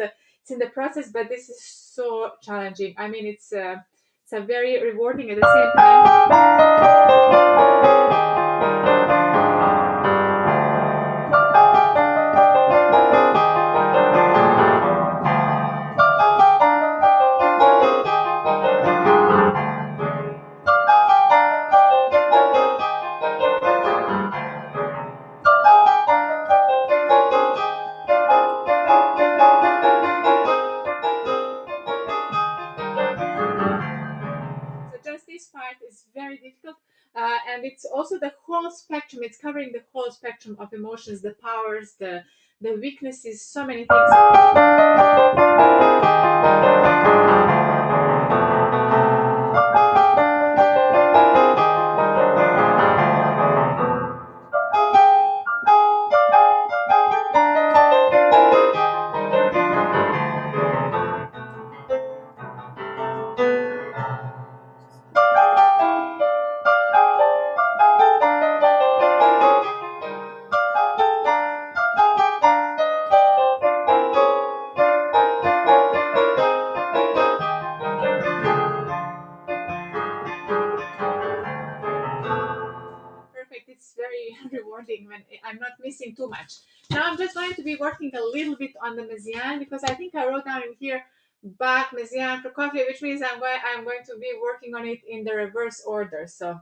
in the process, but this is so challenging. I mean, it's a very rewarding at the same time. So just this part is very difficult, and it's also the whole spectrum. It's covering the whole spectrum of emotions, the powers, the weaknesses, so many things. Perfect. It's very rewarding when I'm not missing too much. Now I'm just going to be working a little bit on the Messiaen because I think I wrote down in here Bach, Messiaen, Prokofiev, which means I'm going to be working on it in the reverse order. So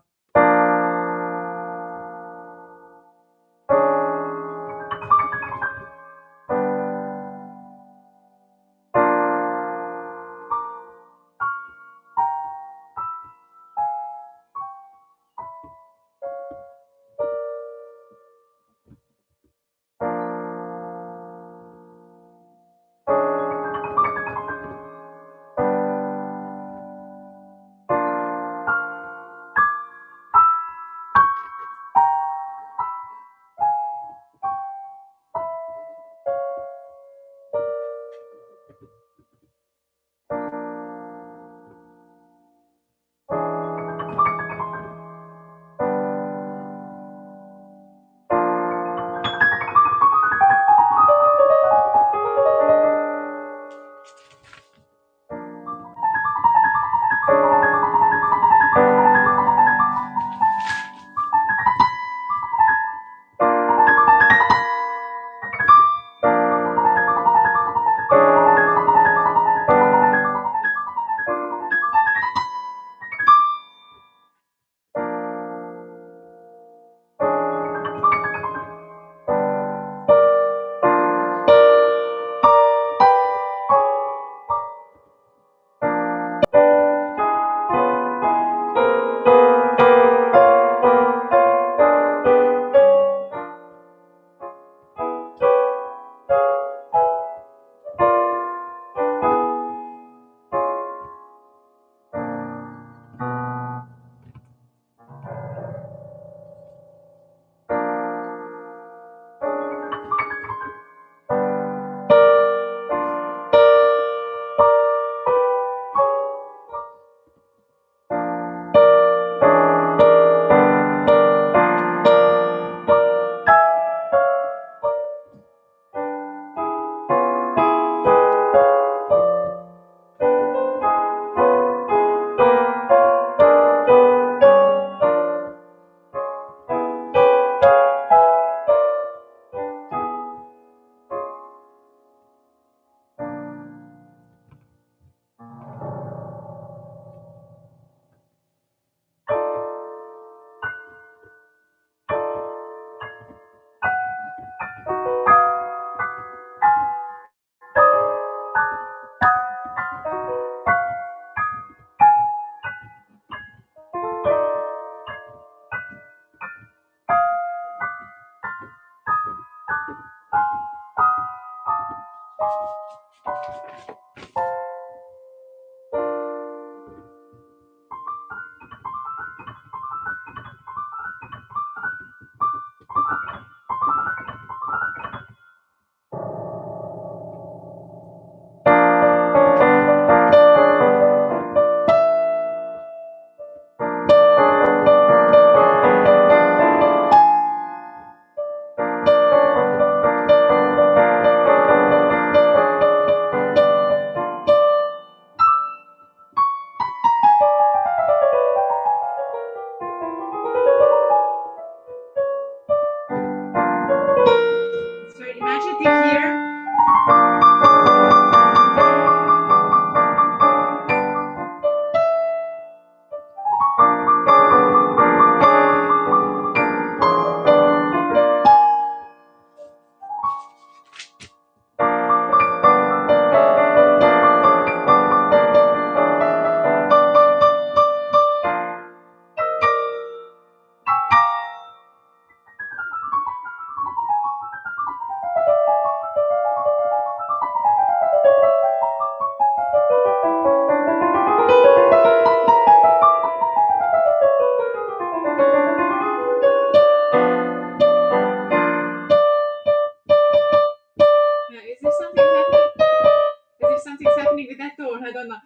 something's happening with that tone. I don't know.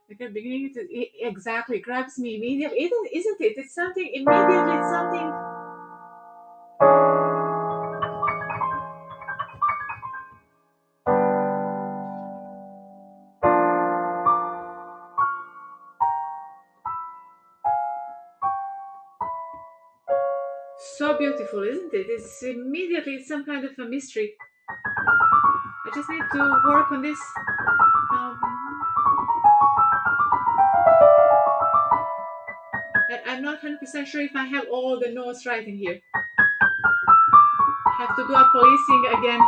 Like I'm beginning to exactly grabs me immediately. Isn't it? It's something immediately. It's something so beautiful, isn't it? It's immediately it's some kind of a mystery. I just need to work on this. Um, I'm not 100% sure if I have all the notes right in here. Have to do a policing again.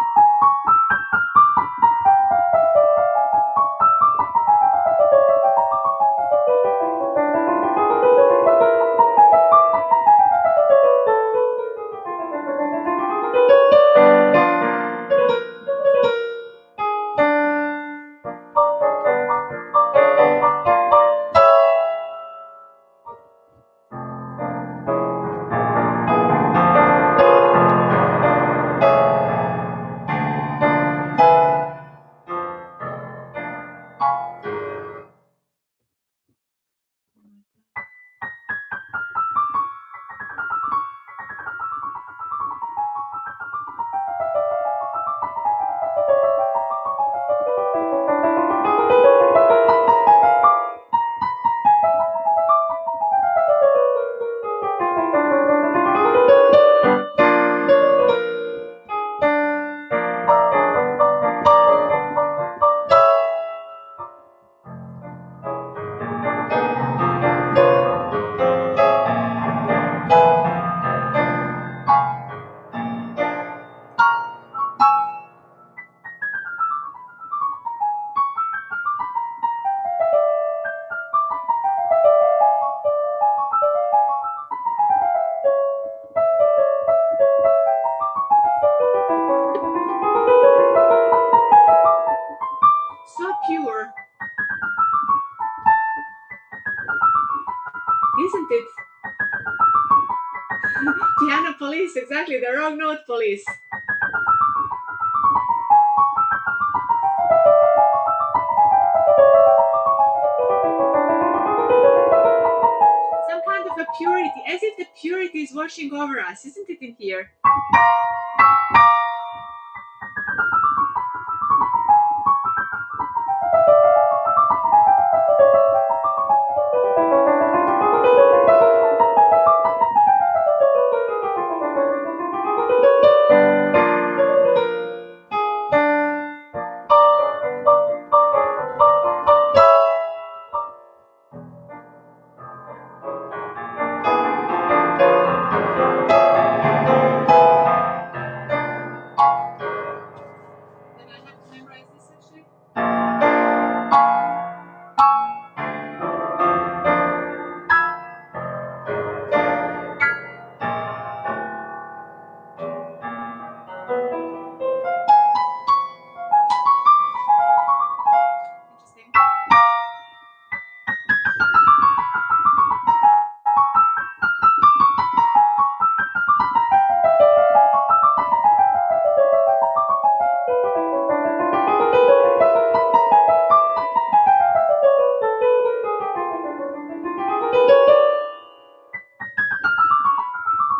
So pure, isn't it? Piano police, exactly, the wrong note police. Some kind of a purity, as if the purity is washing over us, isn't it in here? Then I have to memorize this actually. Interesting.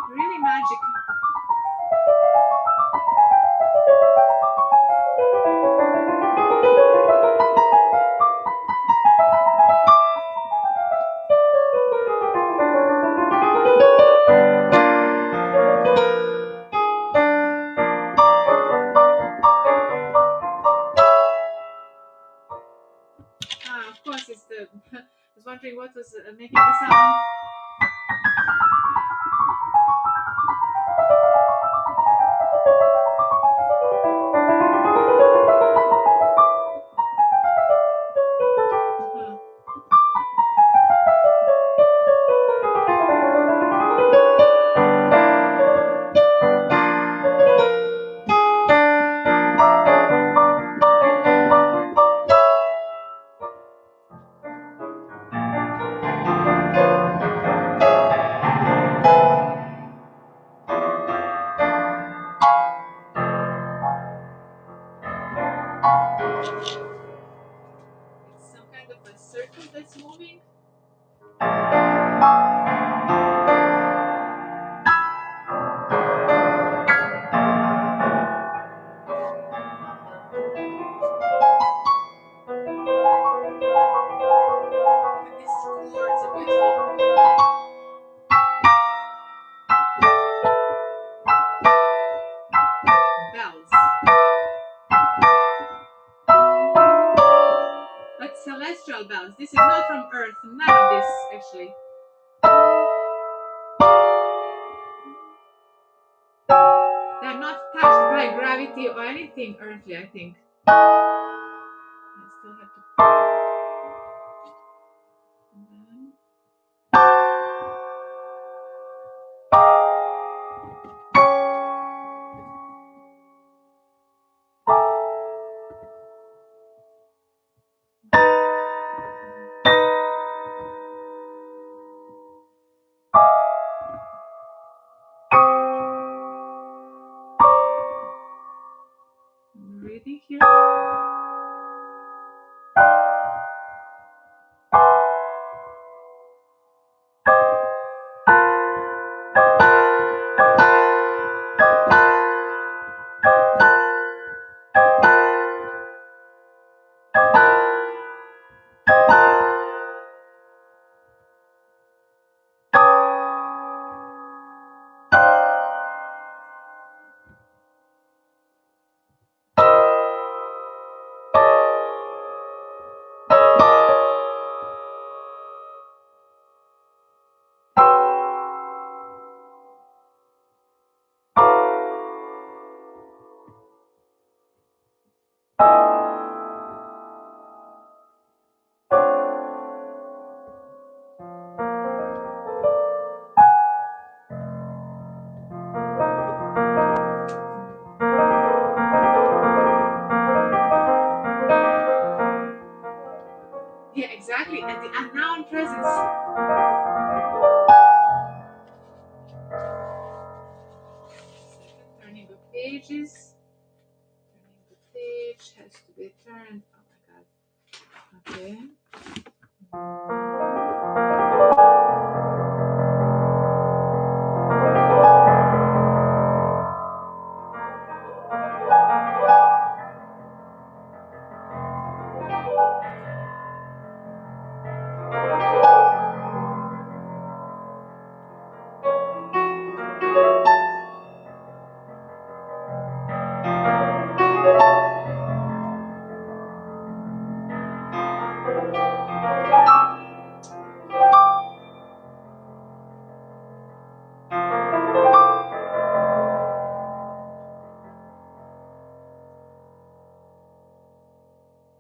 Really magic. Ah, of course, it's the. I was wondering what was making the sound. Mhm. planets moving. And these chords are beautiful. Bells. Like celestial bells. This is not from Earth. None of this, actually. They're not touched by gravity or anything earthly, I think. I still have to. And then. I'm reading here. Yeah, exactly. And the unknown presence. Turning the pages. Turning the page has to be turned. Oh my god. Okay.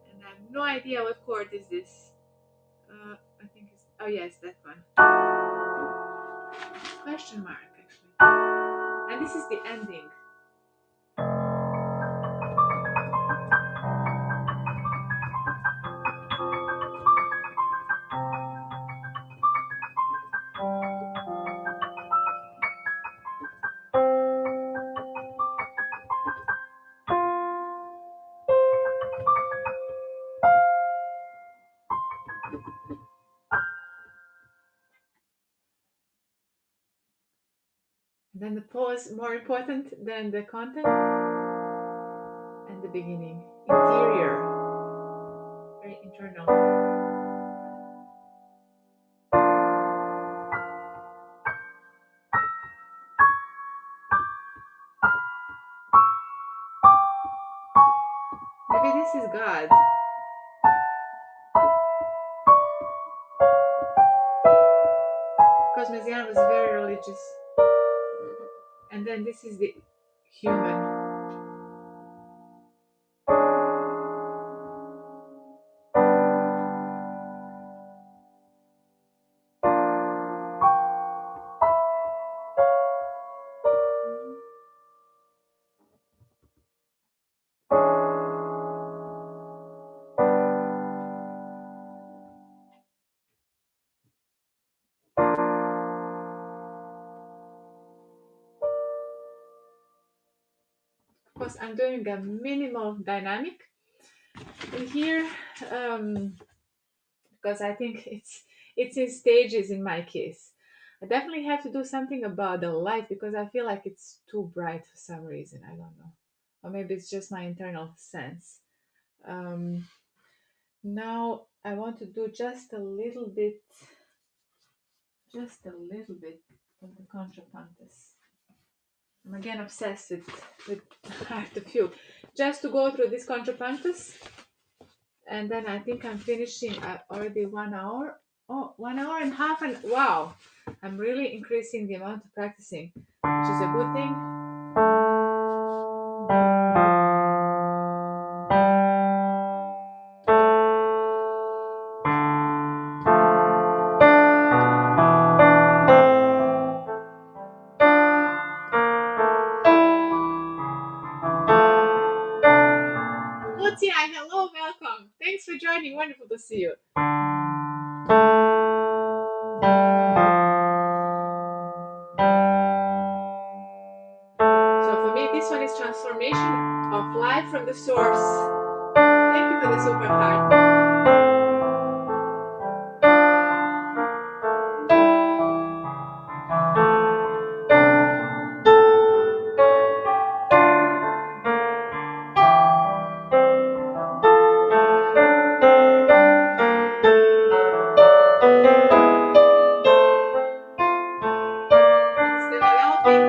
And I have no idea what chord is this. I think it's. Oh yes, that one. Question mark, actually. And this is the ending. And then the pause, more important than the content. And the beginning. Interior. Very internal. Maybe this is God. Because Messiaen was very religious. And then this is the human. Of course, I'm doing a minimal dynamic. And here, because I think it's in stages in my case. I definitely have to do something about the light because I feel like it's too bright for some reason. I don't know, or maybe it's just my internal sense. Um, Now I want to do just a little bit of the contrapuntus. I'm again obsessed with art of fugue. Just to go through this contrapuntus, and then I think I'm finishing already 1 hour. Oh, 1 hour and a half, and wow, I'm really increasing the amount of practicing, which is a good thing. Lucia, hello, welcome. Thanks for joining. Wonderful to see you. So for me, this one is transformation of life from the source. Thank you for the super heart. It's developing.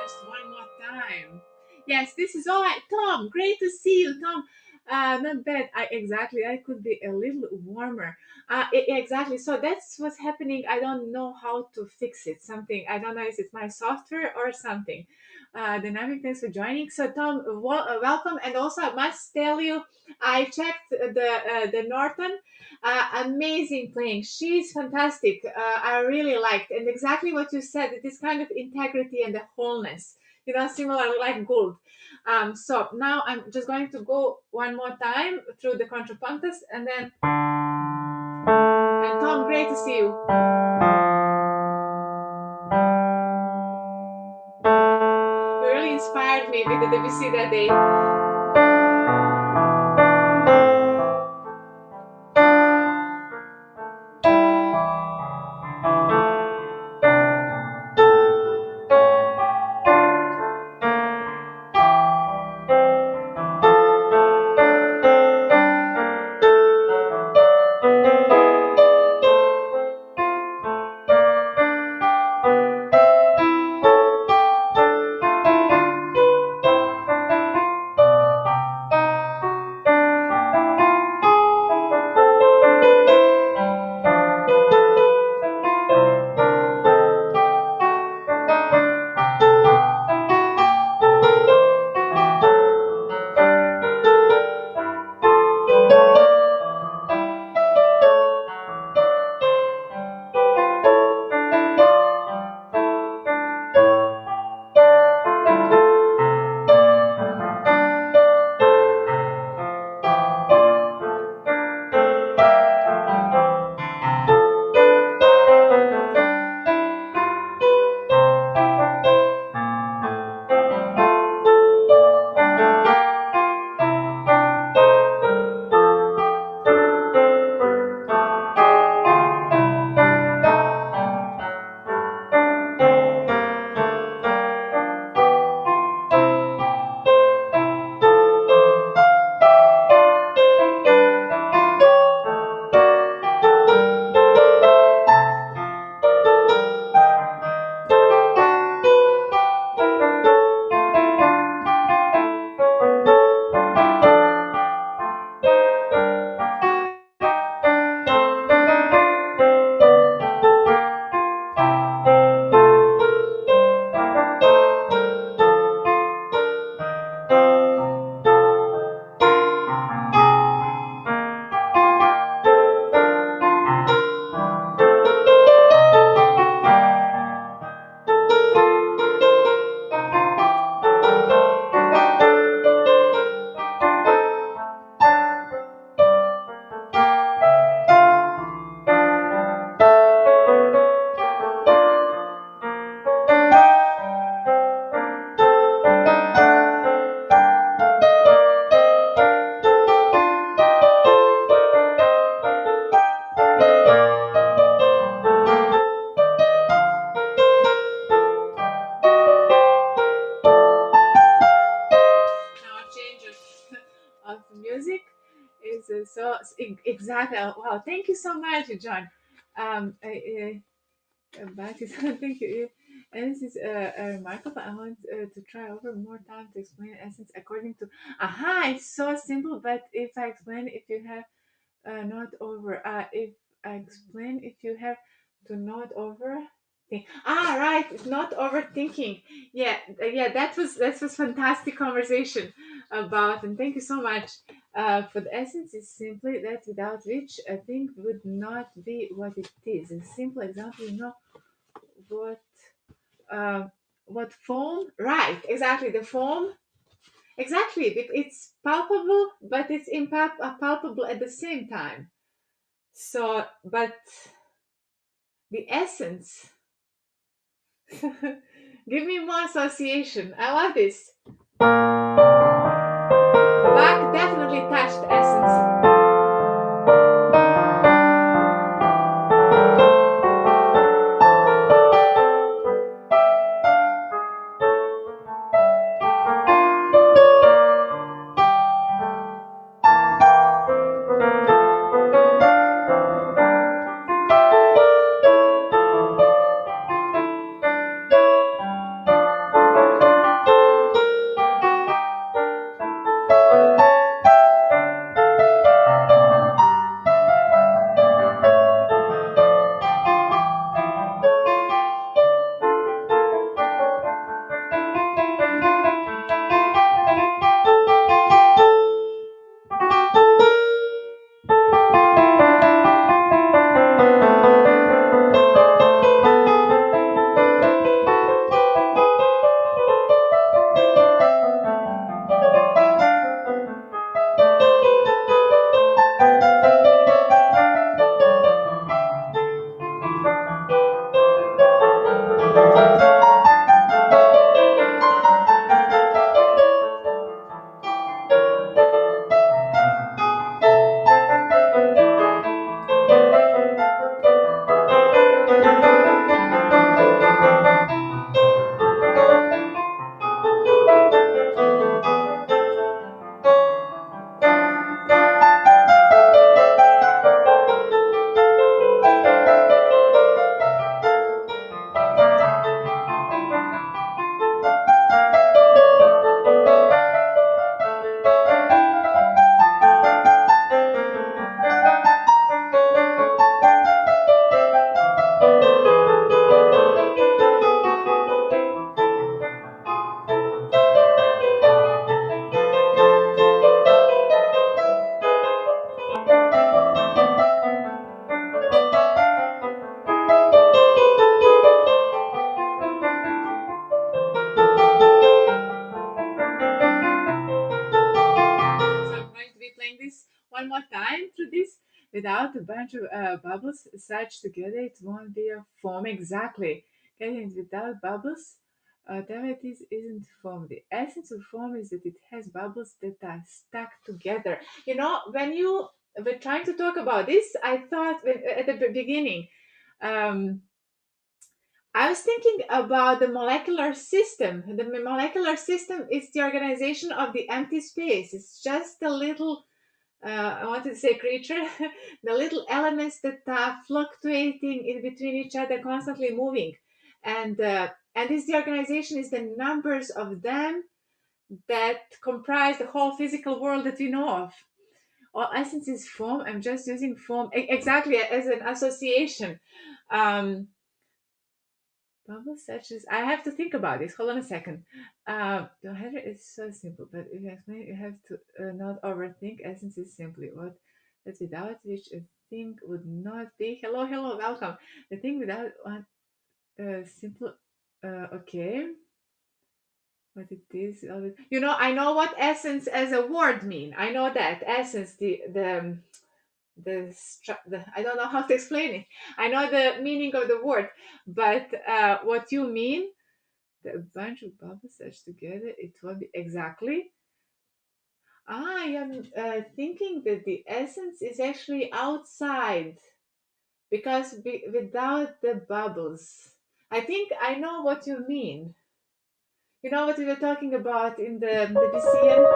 Just one more time. Yes, this is all right. Tom, great to see you, Tom. Not bad. I could be a little warmer. Exactly. So that's what's happening. I don't know how to fix it. Something I don't know if it's my software or something. Dynamic, thanks for joining. So Tom, welcome. And also, I must tell you, I checked the Norton. Amazing playing. She's fantastic. I really liked, and exactly what you said. It is kind of integrity and the wholeness. Similar like gold. So now I'm just going to go one more time through the contrapuntus, and then and Tom, great to see you. You really inspired me with the Debussy that day. So exactly. Wow. Thank you so much, John. Bach is thank you. And this is remarkable. I want to try over more time to explain essence according to. Aha! It's so simple. But if I explain, if you have not over. If I explain, if you have to not over. Right, it's not overthinking. Yeah, yeah, that was fantastic conversation about, and thank you so much. For the essence is simply that without which a thing would not be what it is. A simple example, what uh, what foam? Right, exactly. The foam. Exactly. It's palpable, but it's palpable at the same time. So, but the essence. Give me more association. I love this. Bach definitely touched essence. So I'm going to be playing this one more time through this without a bunch of bubbles such together. It won't be a foam exactly. Getting without bubbles, then isn't foam. The essence of foam is that it has bubbles that are stuck together. When you were trying to talk about this, I thought at the beginning. Um, I was thinking about the molecular system. The molecular system is the organization of the empty space. It's just a little I wanted to say creature, the little elements that are fluctuating in between each other, constantly moving, and this the organization is the numbers of them that comprise the whole physical world that we know of. All essence is form. I'm just using form exactly as an association. Um, Bubbles such as I have to think about this. Hold on a second. The header is so simple, but if you explain, you have to not overthink. Essence is simply what that without which a thing would not be. Hello, hello, welcome. The thing without one simple. Okay, what it is. I know what essence as a word mean. I know that essence. The I don't know how to explain it. I know the meaning of the word, but what you mean a bunch of bubbles such together, it will be exactly. I am thinking that the essence is actually outside because without the bubbles, I think I know what you mean. You know what we were talking about in the Messiaen?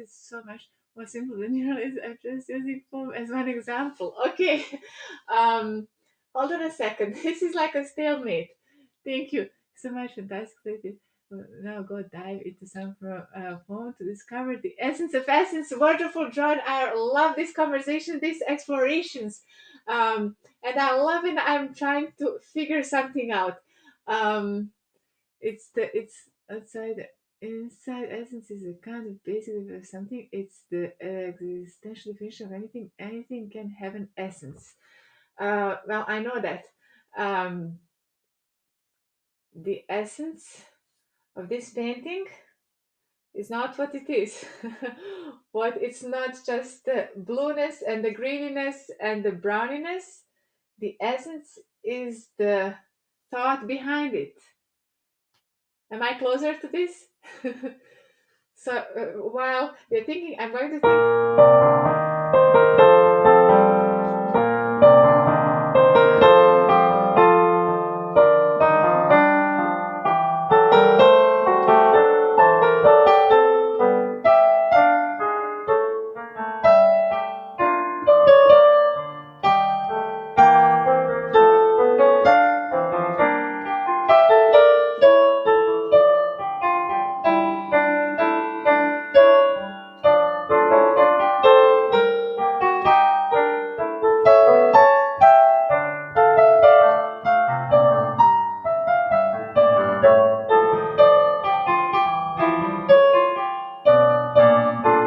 it's so much more simple than you realize. I'm just using foam as one example. Okay. Um, Hold on a second. This is like a stalemate. Thank you so much. Fantastic. Now go dive into some phone to discover the essence of essence. Wonderful, John. I love this conversation, these explorations, and I love it. I'm trying to figure something out. Um, it's outside. Inside essence is a kind of basic of something. It's the existential definition of anything. Anything can have an essence. Well, I know that. Um, the essence of this painting is not what it is. What it's not just the blueness and the greeniness and the browniness. The essence is the thought behind it. Am I closer to this? So while you're thinking, I'm going to think.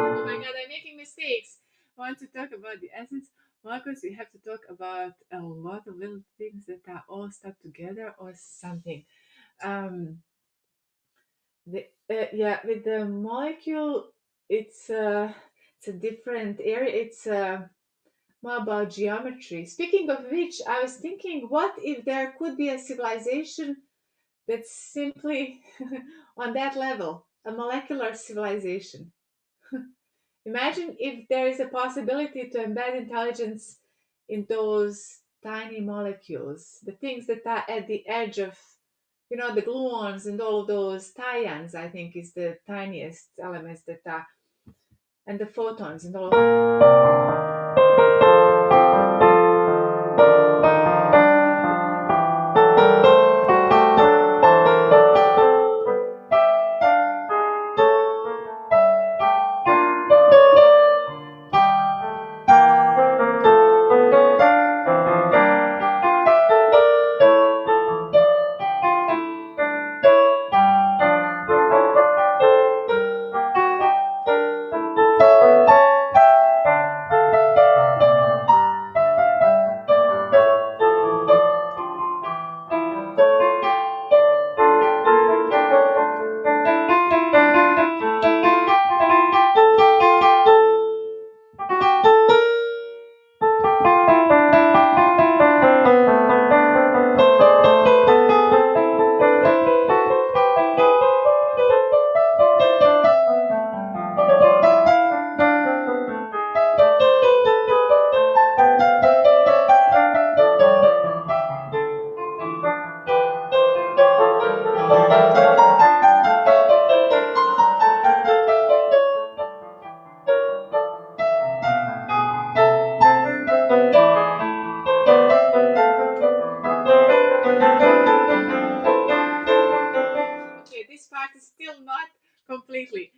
Oh my god, I'm making mistakes. Want to talk about the essence? Marcus, we have to talk about a lot of little things that are all stuck together or something. Um, yeah, with the molecule, it's it's a different area. It's more about geometry. Speaking of which, I was thinking, what if there could be a civilization that's simply on that level, a molecular civilization? Imagine if there is a possibility to embed intelligence in those tiny molecules, the things that are at the edge of, the gluons and all those tyions, I think, is the tiniest elements that are, and the photons and all. Okay, this part is still not completely.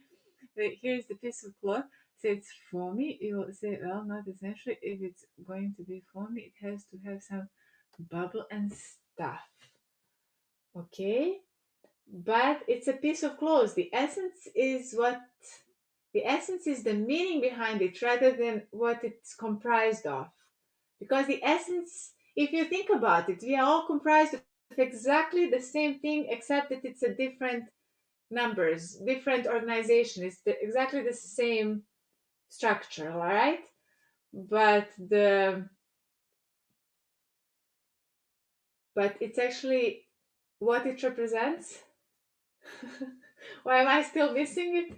Here's the piece of cloth. Say it's foamy. You will say, well, not essentially. If it's going to be foamy, it has to have some bubble and stuff. Okay, but it's a piece of cloth. The essence is the meaning behind it rather than what it's comprised of. Because the essence, if you think about it, we are all comprised of exactly the same thing, except that it's a different numbers, different organization. It's exactly the same structure, all right? But it's actually what it represents. Why am I still missing it?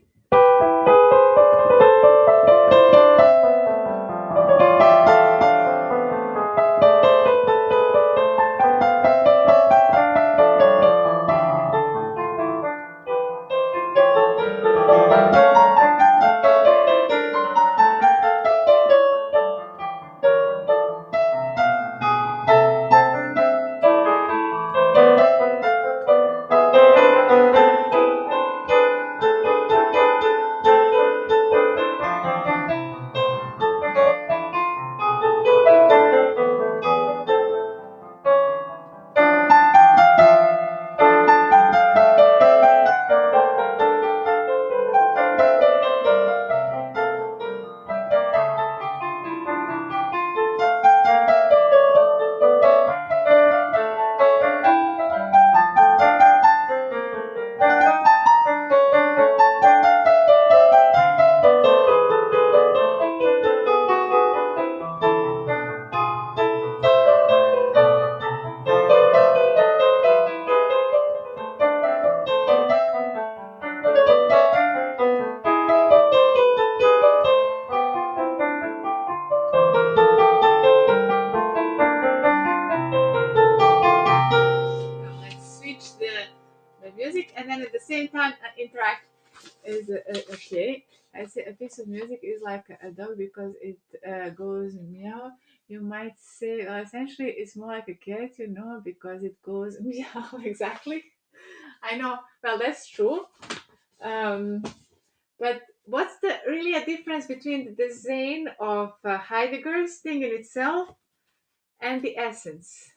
is okay. I say a piece of music is like a dog because it goes meow. You might say, well, essentially, it's more like a cat, because it goes meow. Exactly. I know. Well, that's true. Um, but what's the really a difference between the design of Heidegger's thing in itself and the essence?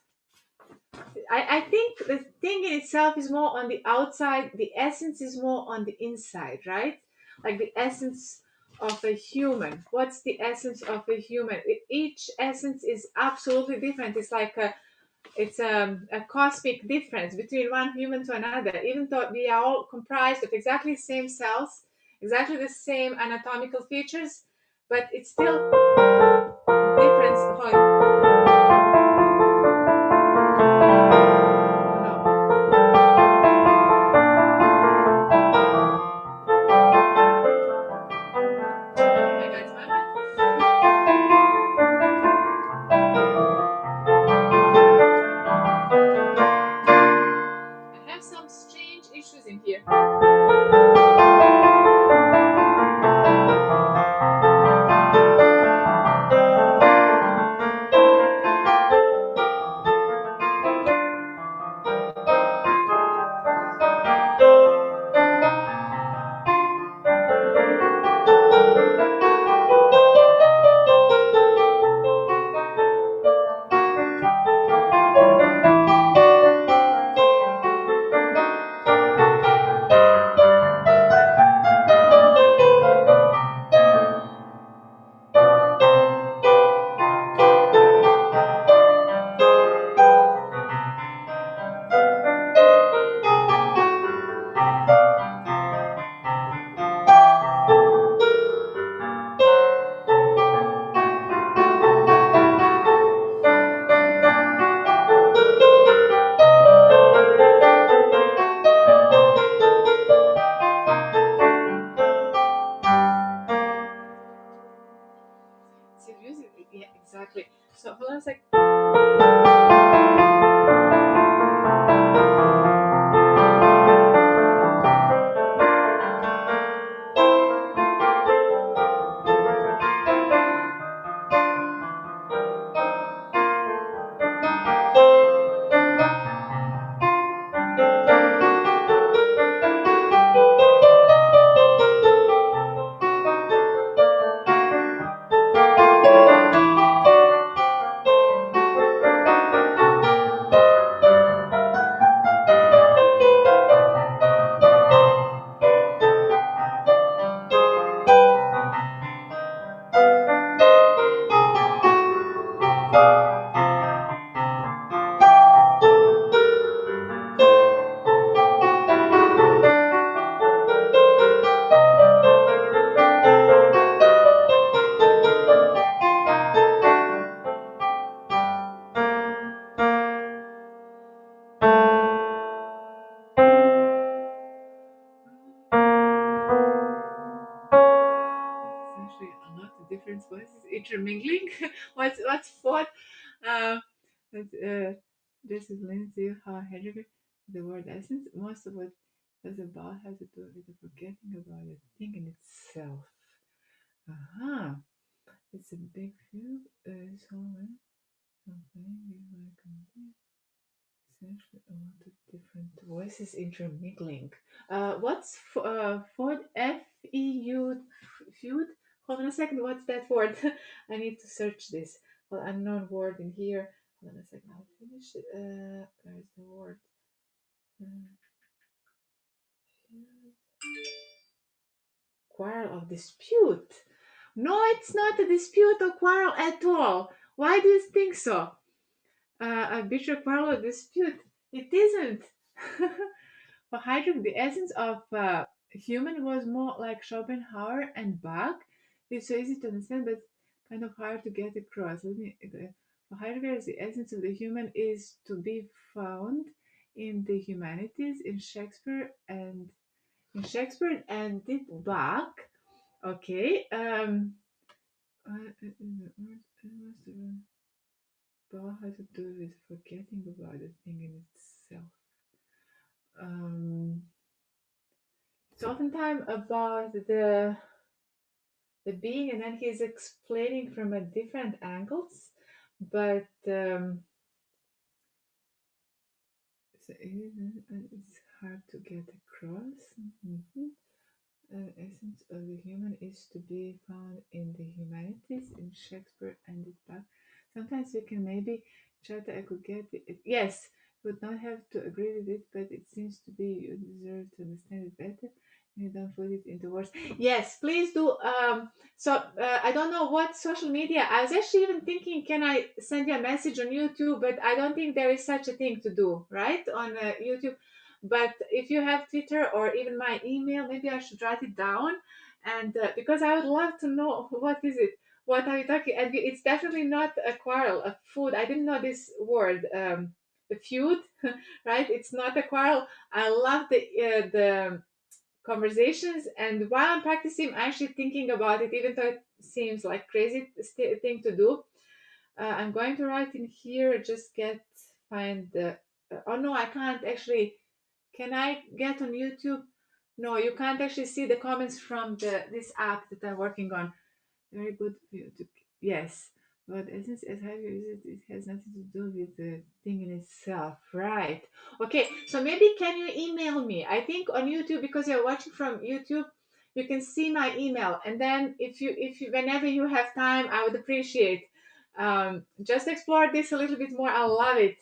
I think the thing in itself is more on the outside, the essence is more on the inside, right? Like the essence of a human. What's the essence of a human? Each essence is absolutely different. It's like a cosmic difference between one human to another, even though we are all comprised of exactly the same cells, exactly the same anatomical features, but it's still difference. No. Oh my God, I have some strange issues in here. See, music, yeah, exactly. So hold on a sec. Essentially a lot of different voices intermingling. What's what? Uh, this is Lindsay. How Hedrick, the word essence. Most of what does about has to do with the forgetting about the thing in itself. Aha. It's a big field. Someone complaining like essentially a lot of different voices intermingling. What's Ford FEU feud? Hold on a second. What's that word? I need to search this. Well, unknown word in here. Hold on a second. I'll finish it. Where's the word? Uh, Quarrel of dispute. No, it's not a dispute or quarrel at all. Why do you think so? A bitter quarrel or dispute. It isn't. For Heydrich, the essence of human was more like Schopenhauer and Bach. It's so easy to understand, but kind of hard to get across. For Heidegger, the essence of the human is to be found in the humanities, in Shakespeare and did Bach. Okay. Bach has to do with forgetting about the thing in itself. Um, It's oftentimes about the being, and then he's explaining from a different angles. But so it's hard to get across. Mhm. Essence of the human is to be found in the humanities in Shakespeare and in Bach. Sometimes you can maybe try to I could get it. Yes, would not have to agree with it, but it seems to be you deserve to understand it better. You don't put it into words. Yes, please do. I don't know what social media. I was actually even thinking, can I send you a message on YouTube? But I don't think there is such a thing to do, right? On YouTube. But if you have Twitter or even my email, maybe I should write it down. And because I would love to know what is it, what are you talking? And it's definitely not a quarrel, a food. I didn't know this word, a feud, right? It's not a quarrel. I love the conversations, and while I'm practicing, I'm actually thinking about it, even though it seems like crazy thing to do. I'm going to write in here. Just get find the. Oh no, I can't actually. Can I get on YouTube? No, you can't actually see the comments from the this app that I'm working on. Very good for you to yes. But essence as how you use it, it has nothing to do with the thing in itself. Right. Okay, so maybe can you email me? I think on YouTube, because you're watching from YouTube, you can see my email. And then if you whenever you have time, I would appreciate just explore this a little bit more. I love it.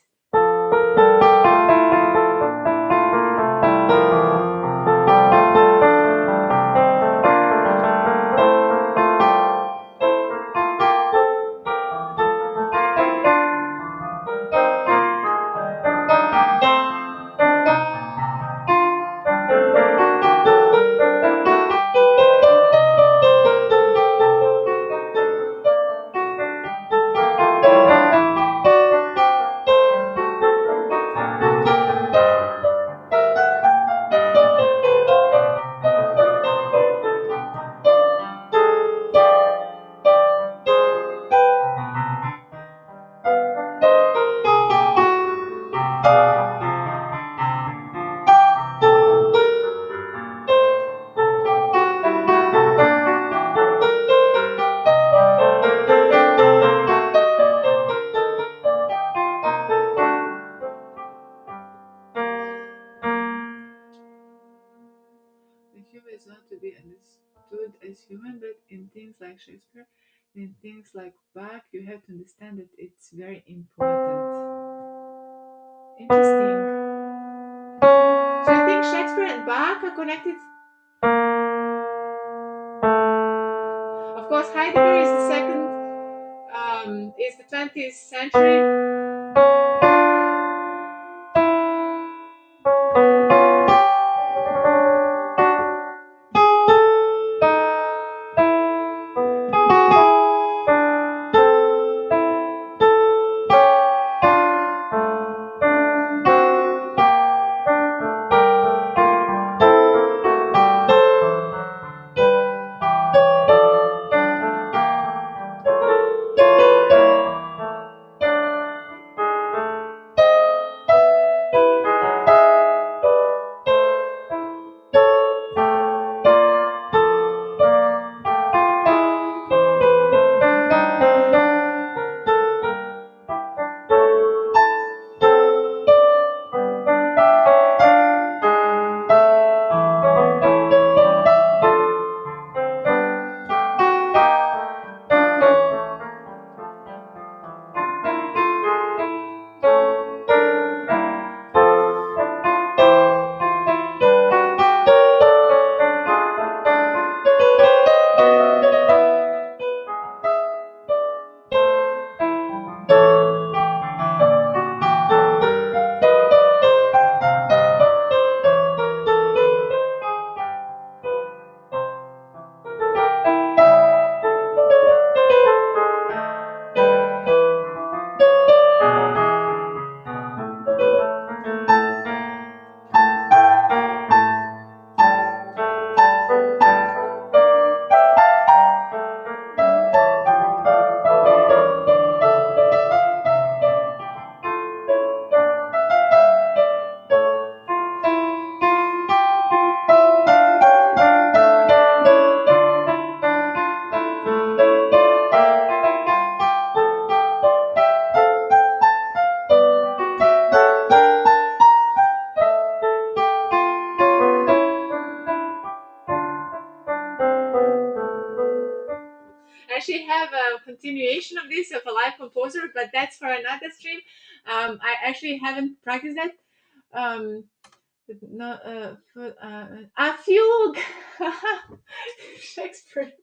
The human is not to be understood as human, but in things like Shakespeare, in things like Bach, you have to understand that it's very important. Interesting. So you think Shakespeare and Bach are connected? Of course, Heidegger is the second, is the 20th century. continuation of this of a live composer, but that's for another stream. I actually haven't practiced that. Um, no, a fugue. Shakespeare.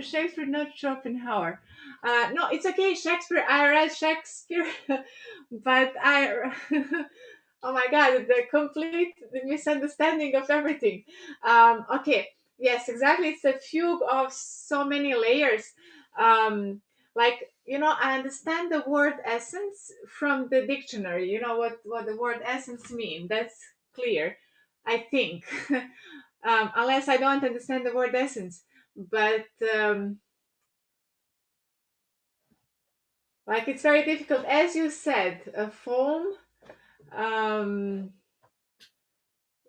Shakespeare, not Schopenhauer. No, it's okay. Shakespeare. I read Shakespeare, but I. Oh my God, the complete misunderstanding of everything. Okay, yes, exactly. It's a fugue of so many layers. Like, I understand the word essence from the dictionary. You know what the word essence mean. That's clear, I think. Unless I don't understand the word essence. But like, it's very difficult, as you said, a foam. Um,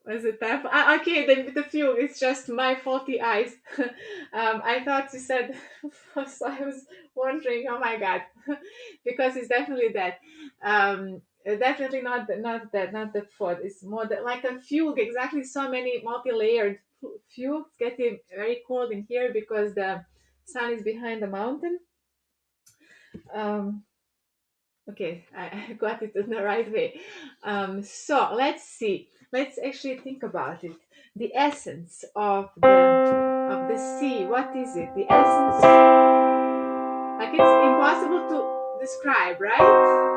Was it that? Okay, the fugue. It's just my faulty eyes. I thought you said, so I was wondering. Oh my God, because it's definitely that. Definitely not that, not the fault. It's more like a fugue. Exactly, so many multi-layered fugues. Getting very cold in here because the sun is behind the mountain. Um, Okay, I got it in the right way. So let's see. Let's actually think about it. The essence of the sea. What is it? The essence. Like, it's impossible to describe, right?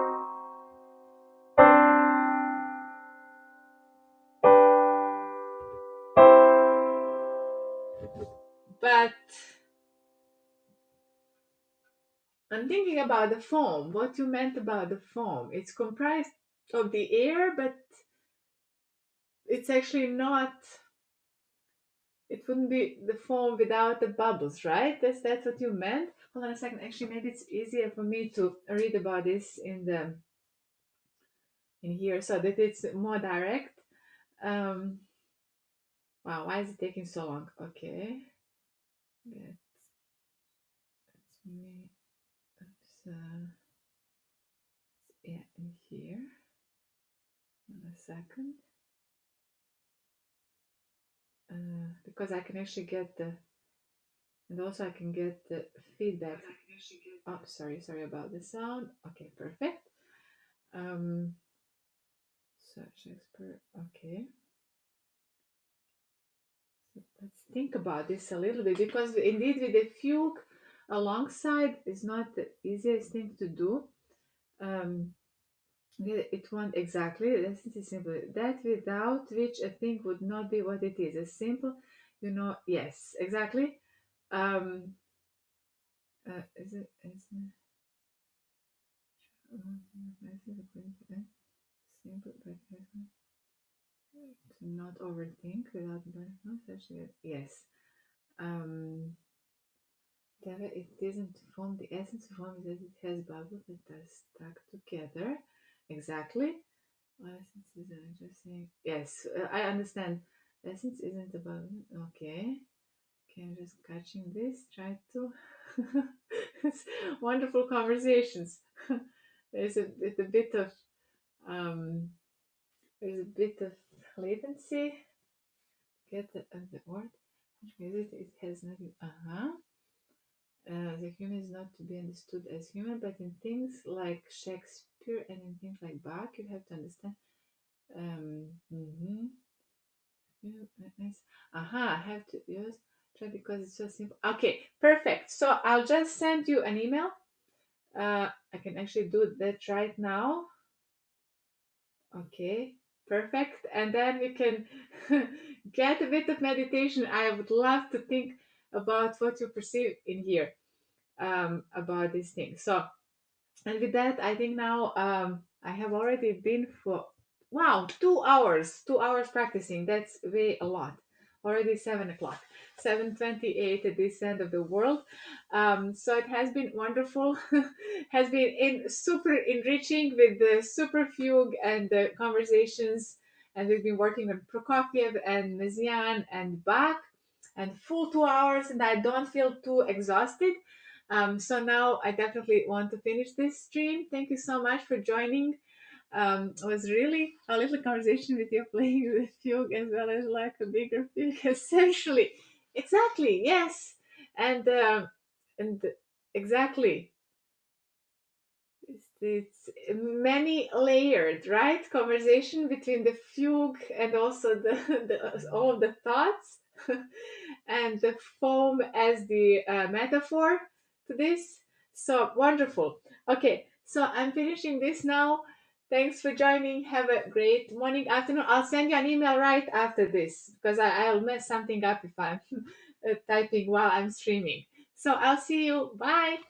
But I'm thinking about the foam. What you meant about the foam? It's comprised of the air, but it's actually not. It wouldn't be the foam without the bubbles, right? That's what you meant. Hold on a second. Actually, maybe it's easier for me to read about this in here so that it's more direct. Um, wow, why is it taking so long? Okay, that's me. Oops, yeah, in here. A second, because I can actually get and also I can get the feedback. Oh, sorry about the sound. Okay, perfect. Um, so Shakespeare. Okay. Let's think about this a little bit, because indeed with the fugue alongside is not the easiest thing to do. Um, it won't exactly. Let's see simple. That without which a thing would not be what it is. A simple, yes, exactly. Um, is it? Simple, but to not overthink without burning. Yes. Um, it isn't formed. The essence of form is that it has bubbles that are stuck together. Exactly. Essence is just saying. Yes, I understand. Essence isn't a bubble. Okay. Okay, I'm just catching this. Try to. It's wonderful conversations. There's a bit of um. There's a bit of latency. Get the word. It has nothing. The human is not to be understood as human, but in things like Shakespeare and in things like Bach, you have to understand. Mhm. Nice. I have to use try because it's so simple. Okay, perfect. So I'll just send you an email. I can actually do that right now. Okay, perfect. And then we can get a bit of meditation. I would love to think about what you perceive in here about this thing. So, and with that, I think now I have already been for, wow, 2 hours, 2 hours practicing. That's way a lot. Already 7 o'clock, 7:28 at this end of the world. So it has been wonderful. Has been super enriching with the super fugue and the conversations. And we've been working on Prokofiev and Messiaen and Bach, and full 2 hours, and I don't feel too exhausted. So now I definitely want to finish this stream. Thank you so much for joining. It was really a little conversation with you playing the fugue as well as like a bigger fugue, essentially. Exactly, yes. And Exactly. It's many layered, right? Conversation between the fugue and also all the thoughts, and the foam as the metaphor to this. So wonderful. Okay, so I'm finishing this now. Thanks for joining. Have a great morning, afternoon. I'll send you an email right after this because I'll mess something up if I'm typing while I'm streaming. So I'll see you. Bye.